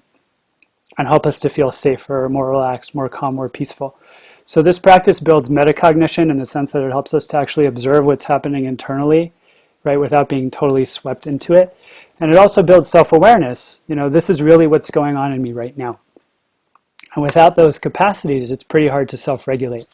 and help us to feel safer, more relaxed, more calm, more peaceful. So this practice builds metacognition in the sense that it helps us to actually observe what's happening internally, right, without being totally swept into it. And it also builds self-awareness. This is really what's going on in me right now. And without those capacities, it's pretty hard to self-regulate.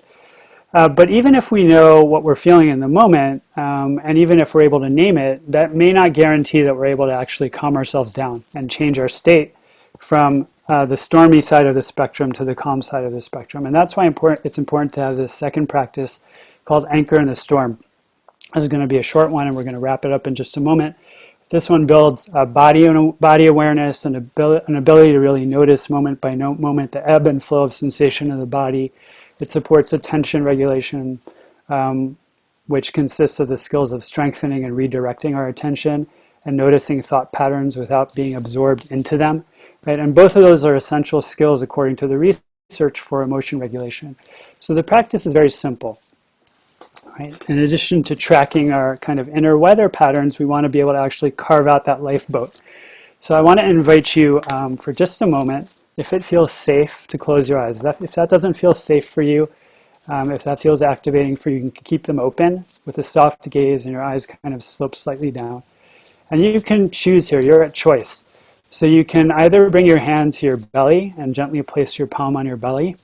But even if we know what we're feeling in the moment, and even if we're able to name it, that may not guarantee that we're able to actually calm ourselves down and change our state from the stormy side of the spectrum to the calm side of the spectrum. And that's why it's important to have this second practice called Anchor in the Storm. This is going to be a short one, and we're going to wrap it up in just a moment. This one builds body awareness and an ability to really notice moment by moment the ebb and flow of sensation in the body. It supports attention regulation, which consists of the skills of strengthening and redirecting our attention and noticing thought patterns without being absorbed into them. Right? And both of those are essential skills according to the research for emotion regulation. So the practice is very simple. Right? In addition to tracking our kind of inner weather patterns, we want to be able to actually carve out that lifeboat. So I want to invite you for just a moment, if it feels safe, to close your eyes. If that doesn't feel safe for you, if that feels activating for you, you can keep them open with a soft gaze and your eyes kind of slope slightly down. And you can choose here, you're at choice. So you can either bring your hand to your belly and gently place your palm on your belly,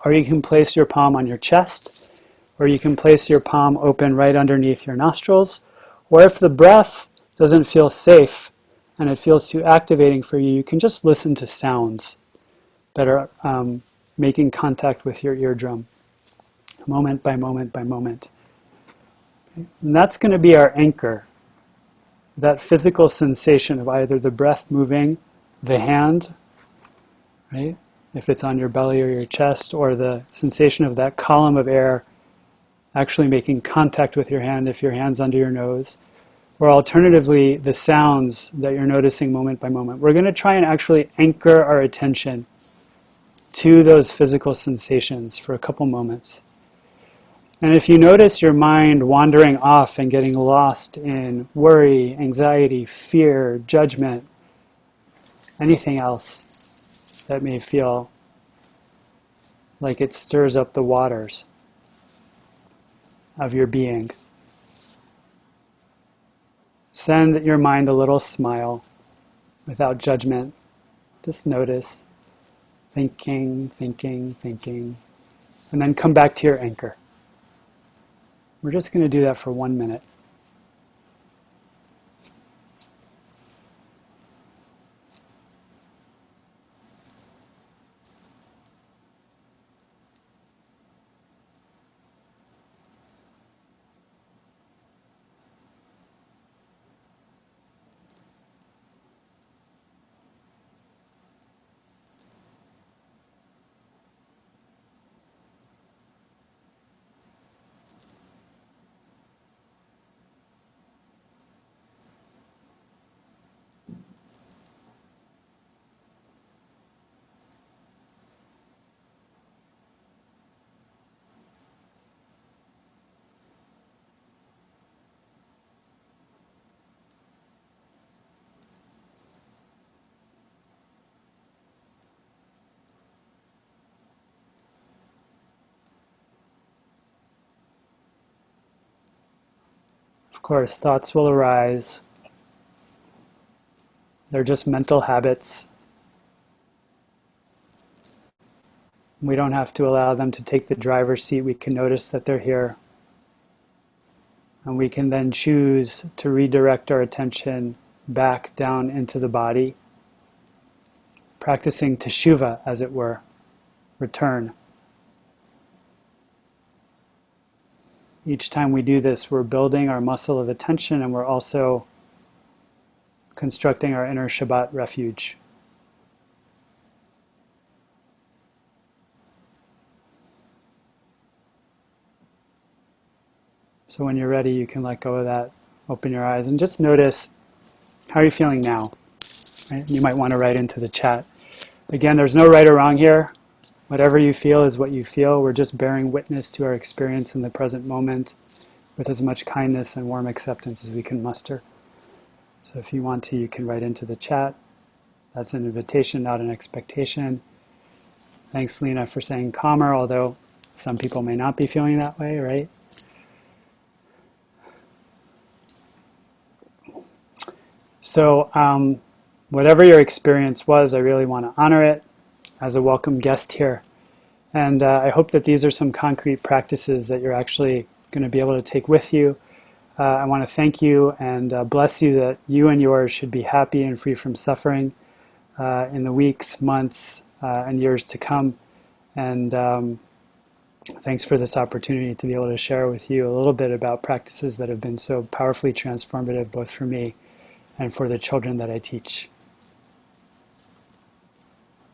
or you can place your palm on your chest, or you can place your palm open right underneath your nostrils. Or if the breath doesn't feel safe and it feels too activating for you, you can just listen to sounds that are making contact with your eardrum, moment by moment by moment. And that's going to be our anchor. That physical sensation of either the breath moving, the hand, right, if it's on your belly or your chest, or the sensation of that column of air actually making contact with your hand if your hand's under your nose, or alternatively, the sounds that you're noticing moment by moment. We're going to try and actually anchor our attention to those physical sensations for a couple moments. And if you notice your mind wandering off and getting lost in worry, anxiety, fear, judgment, anything else that may feel like it stirs up the waters of your being, send your mind a little smile without judgment. Just notice, thinking, thinking, thinking, and then come back to your anchor. We're just going to do that for 1 minute. course, thoughts will arise. They're just mental habits. We don't have to allow them to take the driver's seat. We can notice that they're here. And we can then choose to redirect our attention back down into the body, practicing teshuvah, as it were, return. Each time we do this, we're building our muscle of attention, and we're also constructing our inner Shabbat refuge. So when you're ready, you can let go of that, open your eyes, and just notice, how are you feeling now? Right? You might want to write into the chat. Again, there's no right or wrong here. Whatever you feel is what you feel. We're just bearing witness to our experience in the present moment with as much kindness and warm acceptance as we can muster. So if you want to, you can write into the chat. That's an invitation, not an expectation. Thanks, Lena, for saying calmer, although some people may not be feeling that way, right? So whatever your experience was, I really want to honor it as a welcome guest here. And I hope that these are some concrete practices that you're actually going to be able to take with you. I want to thank you and bless you that you and yours should be happy and free from suffering in the weeks, months, and years to come. And thanks for this opportunity to be able to share with you a little bit about practices that have been so powerfully transformative, both for me and for the children that I teach.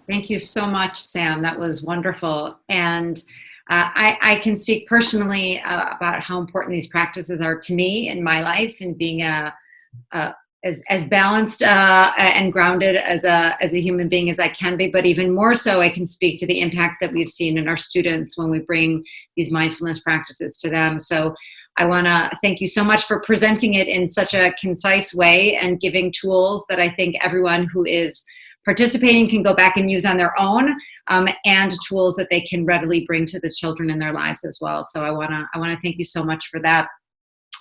Thank you so much, Sam. That was wonderful. And I can speak personally about how important these practices are to me in my life, and being as balanced and grounded as a human being as I can be. But even more so, I can speak to the impact that we've seen in our students when we bring these mindfulness practices to them. So I want to thank you so much for presenting it in such a concise way and giving tools that I think everyone who is participating can go back and use on their own, and tools that they can readily bring to the children in their lives as well. So I want to thank you so much for that.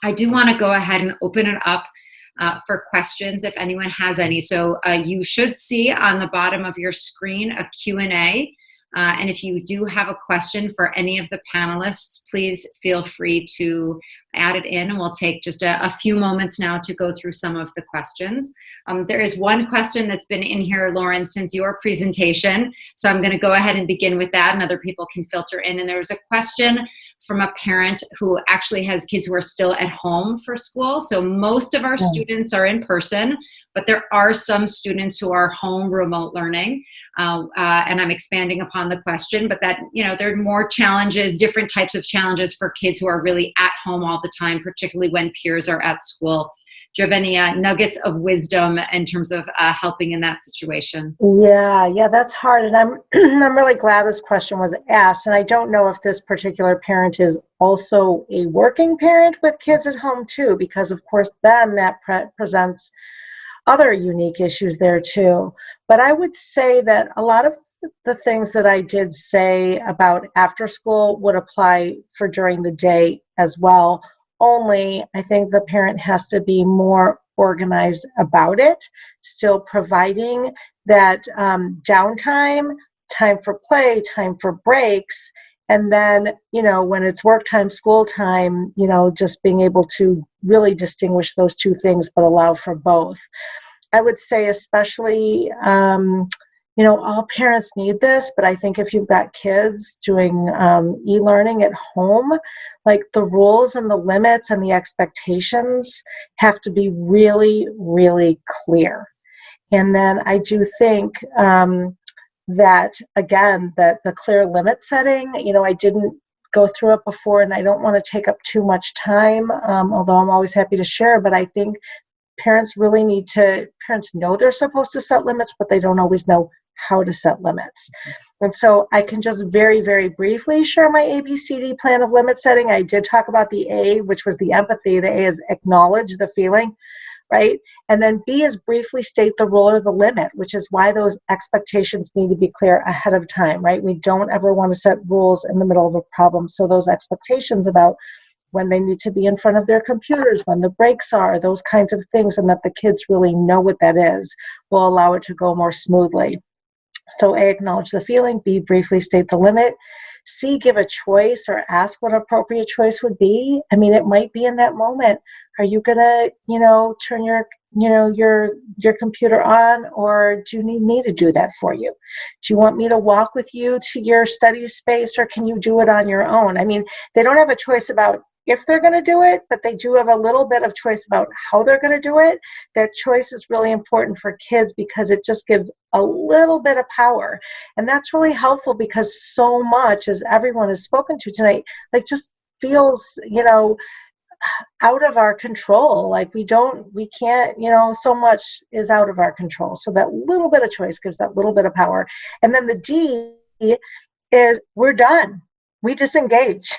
I do want to go ahead and open it up for questions if anyone has any. So you should see on the bottom of your screen a Q&A. And if you do have a question for any of the panelists, please feel free to add it in, and we'll take just a few moments now to go through some of the questions. There is one question that's been in here, Lauren, since your presentation. So I'm going to go ahead and begin with that, and other people can filter in. And there's a question from a parent who actually has kids who are still at home for school. So most of our students are in person, but there are some students who are home remote learning. And I'm expanding upon the question, but that, there are more challenges, different types of challenges for kids who are really at home all the time, particularly when peers are at school. Do you have any nuggets of wisdom in terms of helping in that situation? Yeah, that's hard. And I'm really glad this question was asked. And I don't know if this particular parent is also a working parent with kids at home too, because of course then that presents other unique issues there too. But I would say that a lot of the things that I did say about after school would apply for during the day as well. Only I think the parent has to be more organized about it, still providing that downtime, time for play, time for breaks, and then, when it's work time, school time, just being able to really distinguish those two things, but allow for both. I would say especially, all parents need this, but I think if you've got kids doing e-learning at home, like the rules and the limits and the expectations have to be really, really clear. And then I do think that, again, that the clear limit setting, I didn't go through it before, and I don't want to take up too much time, although I'm always happy to share, but I think parents know they're supposed to set limits, but they don't always know how to set limits. And so I can just very, very briefly share my ABCD plan of limit setting. I did talk about the A, which was the empathy. The A is acknowledge the feeling, right? And then B is briefly state the rule or the limit, which is why those expectations need to be clear ahead of time, right? We don't ever want to set rules in the middle of a problem. So those expectations about when they need to be in front of their computers, when the breaks are, those kinds of things, and that the kids really know what that is, will allow it to go more smoothly. So A, acknowledge the feeling. B, briefly state the limit. C, give a choice or ask what an appropriate choice would be. I mean, it might be in that moment. Are you gonna, turn your computer on, or do you need me to do that for you? Do you want me to walk with you to your study space, or can you do it on your own? I mean, they don't have a choice about if they're going to do it, but they do have a little bit of choice about how they're going to do it. That choice is really important for kids because it just gives a little bit of power. And that's really helpful because so much, as everyone has spoken to tonight, like just feels, out of our control. Like we can't, so much is out of our control. So that little bit of choice gives that little bit of power. And then the D is we're done. We disengage.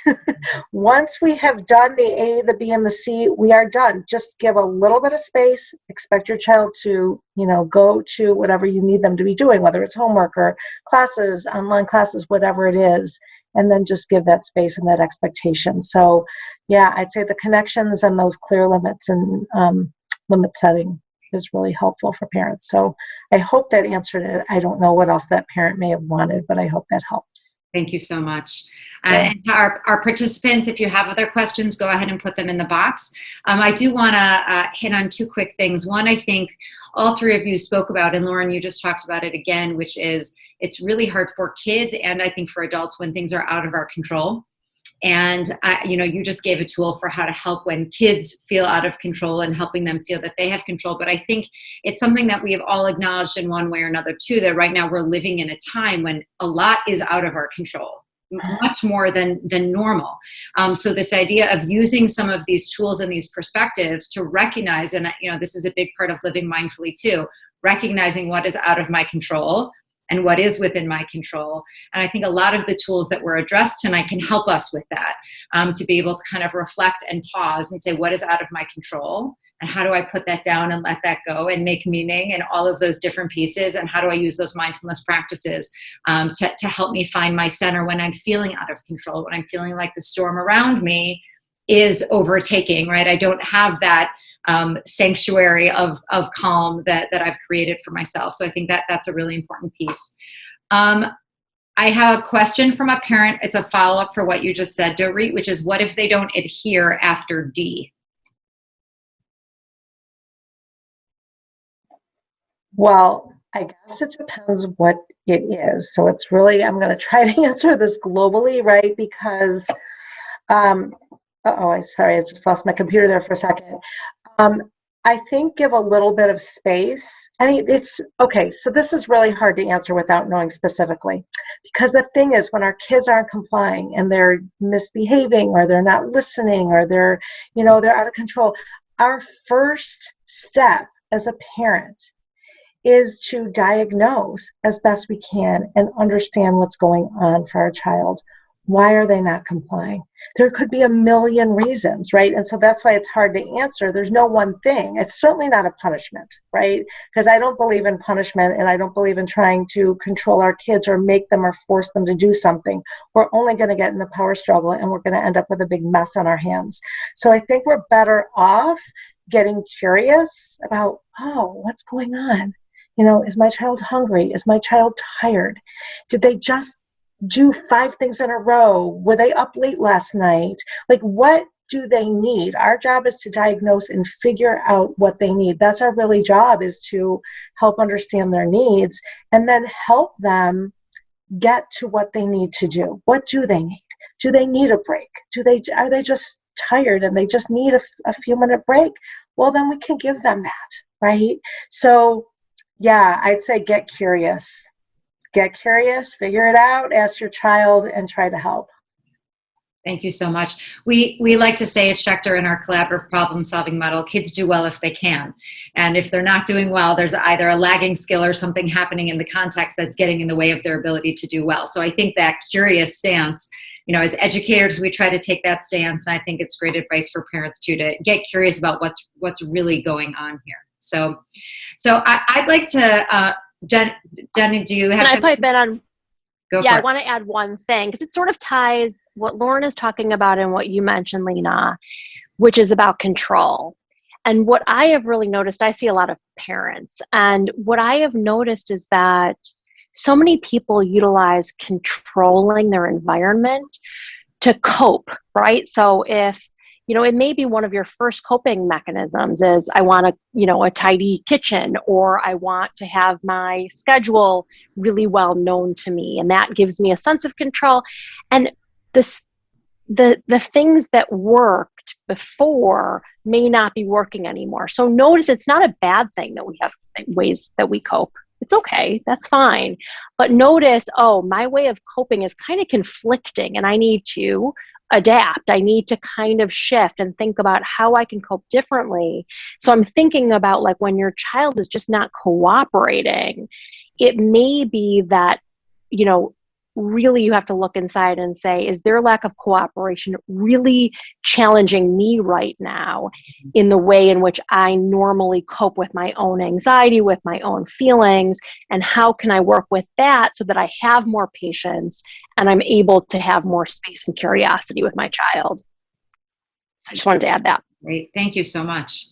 Once we have done the A, the B, and the C, we are done. Just give a little bit of space. Expect your child to, go to whatever you need them to be doing, whether it's homework or classes, online classes, whatever it is, and then just give that space and that expectation. So, yeah, I'd say the connections and those clear limits and limit setting is really helpful for parents. So I hope that answered it. I don't know what else that parent may have wanted, but I hope that helps. Thank you so much. And to our participants, if you have other questions, go ahead and put them in the box. I do want to hit on two quick things. One, I think all three of you spoke about, and Lauren, you just talked about it again, which is it's really hard for kids and I think for adults when things are out of our control. And, you just gave a tool for how to help when kids feel out of control and helping them feel that they have control. But I think it's something that we have all acknowledged in one way or another, too, that right now we're living in a time when a lot is out of our control, much more than normal. So this idea of using some of these tools and these perspectives to recognize, and, this is a big part of living mindfully, too, recognizing what is out of my control and what is within my control. And I think a lot of the tools that were addressed tonight can help us with that, to be able to kind of reflect and pause and say, what is out of my control? And how do I put that down and let that go and make meaning in all of those different pieces? And how do I use those mindfulness practices to help me find my center when I'm feeling out of control, when I'm feeling like the storm around me is overtaking, right? I don't have that sanctuary of calm that I've created for myself. So I think that's a really important piece. I have a question from a parent. It's a follow-up for what you just said, Dorit, which is what if they don't adhere after D? Well, I guess it depends on what it is. So it's really, I'm going to try to answer this globally, right? Because, sorry, I just lost my computer there for a second. I think give a little bit of space. I mean, it's okay. So this is really hard to answer without knowing specifically, because the thing is when our kids aren't complying and they're misbehaving or they're not listening or they're out of control, our first step as a parent is to diagnose as best we can and understand what's going on for our child. Why are they not complying? There could be a million reasons, right? And so that's why it's hard to answer. There's no one thing. It's certainly not a punishment, right? Because I don't believe in punishment and I don't believe in trying to control our kids or make them or force them to do something. We're only going to get in a power struggle and we're going to end up with a big mess on our hands. So I think we're better off getting curious about, what's going on? Is my child hungry? Is my child tired? Did they just do 5 things in a row? Were they up late last night? Like, what do they need? Our job is to diagnose and figure out what they need. That's our really job, is to help understand their needs and then help them get to what they need to do. What do they need? Do they need a break? Are they just tired and they just need a few minute break? Well, then we can give them that, right? So yeah, I'd say get curious. Get curious, figure it out, ask your child, and try to help. Thank you so much. We like to say at Schechter in our collaborative problem-solving model, kids do well if they can. And if they're not doing well, there's either a lagging skill or something happening in the context that's getting in the way of their ability to do well. So I think that curious stance, as educators, we try to take that stance, and I think it's great advice for parents too, to get curious about what's really going on here. So I'd like to, Jenny, do you have? Can I pipe in on? Go Yeah, for I it. want to add one thing because it sort of ties what Lauren is talking about and what you mentioned, Lena, which is about control. And what I have really noticed, I see a lot of parents, and what I have noticed is that so many people utilize controlling their environment to cope, right? So if, it may be one of your first coping mechanisms is I want a tidy kitchen, or I want to have my schedule really well known to me. And that gives me a sense of control. And this, the things that worked before may not be working anymore. So notice it's not a bad thing that we have ways that we cope. It's okay, that's fine. But notice, oh, my way of coping is kind of conflicting and I need to adapt. I need to kind of shift and think about how I can cope differently. So I'm thinking about like when your child is just not cooperating, it may be that, really you have to look inside and say, is their lack of cooperation really challenging me right now in the way in which I normally cope with my own anxiety, with my own feelings? And how can I work with that so that I have more patience and I'm able to have more space and curiosity with my child? So I just wanted to add that. Great. Thank you so much.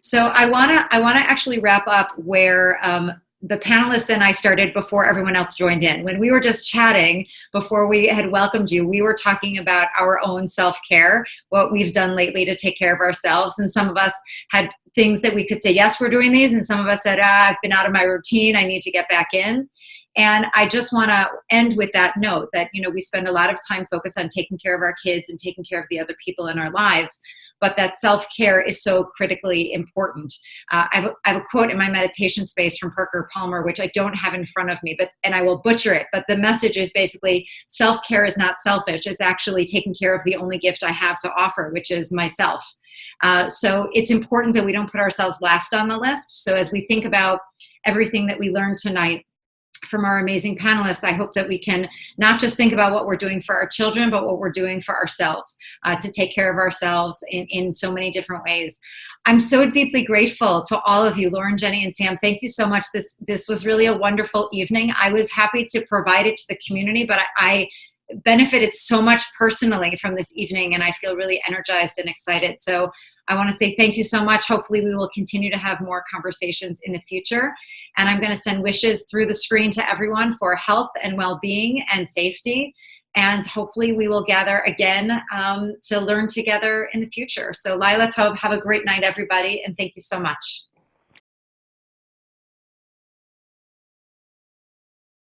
So I want to actually wrap up where the panelists and I started before everyone else joined in. When we were just chatting before we had welcomed you, we were talking about our own self-care, what we've done lately to take care of ourselves. And some of us had things that we could say, yes, we're doing these. And some of us said, I've been out of my routine. I need to get back in. And I just want to end with that note that, we spend a lot of time focused on taking care of our kids and taking care of the other people in our lives, but that self-care is so critically important. I have a quote in my meditation space from Parker Palmer, which I don't have in front of me, and I will butcher it, but the message is basically self-care is not selfish. It's actually taking care of the only gift I have to offer, which is myself. So it's important that we don't put ourselves last on the list. So as we think about everything that we learned tonight from our amazing panelists, I hope that we can not just think about what we're doing for our children, but what we're doing for ourselves, to take care of ourselves in so many different ways. I'm so deeply grateful to all of you, Lauren, Jenny, and Sam. Thank you so much. This was really a wonderful evening. I was happy to provide it to the community, but I benefited so much personally from this evening, and I feel really energized and excited. So I want to say thank you so much. Hopefully we will continue to have more conversations in the future. And I'm going to send wishes through the screen to everyone for health and well-being and safety. And hopefully we will gather again to learn together in the future. So Laila Tov, have a great night, everybody. And thank you so much.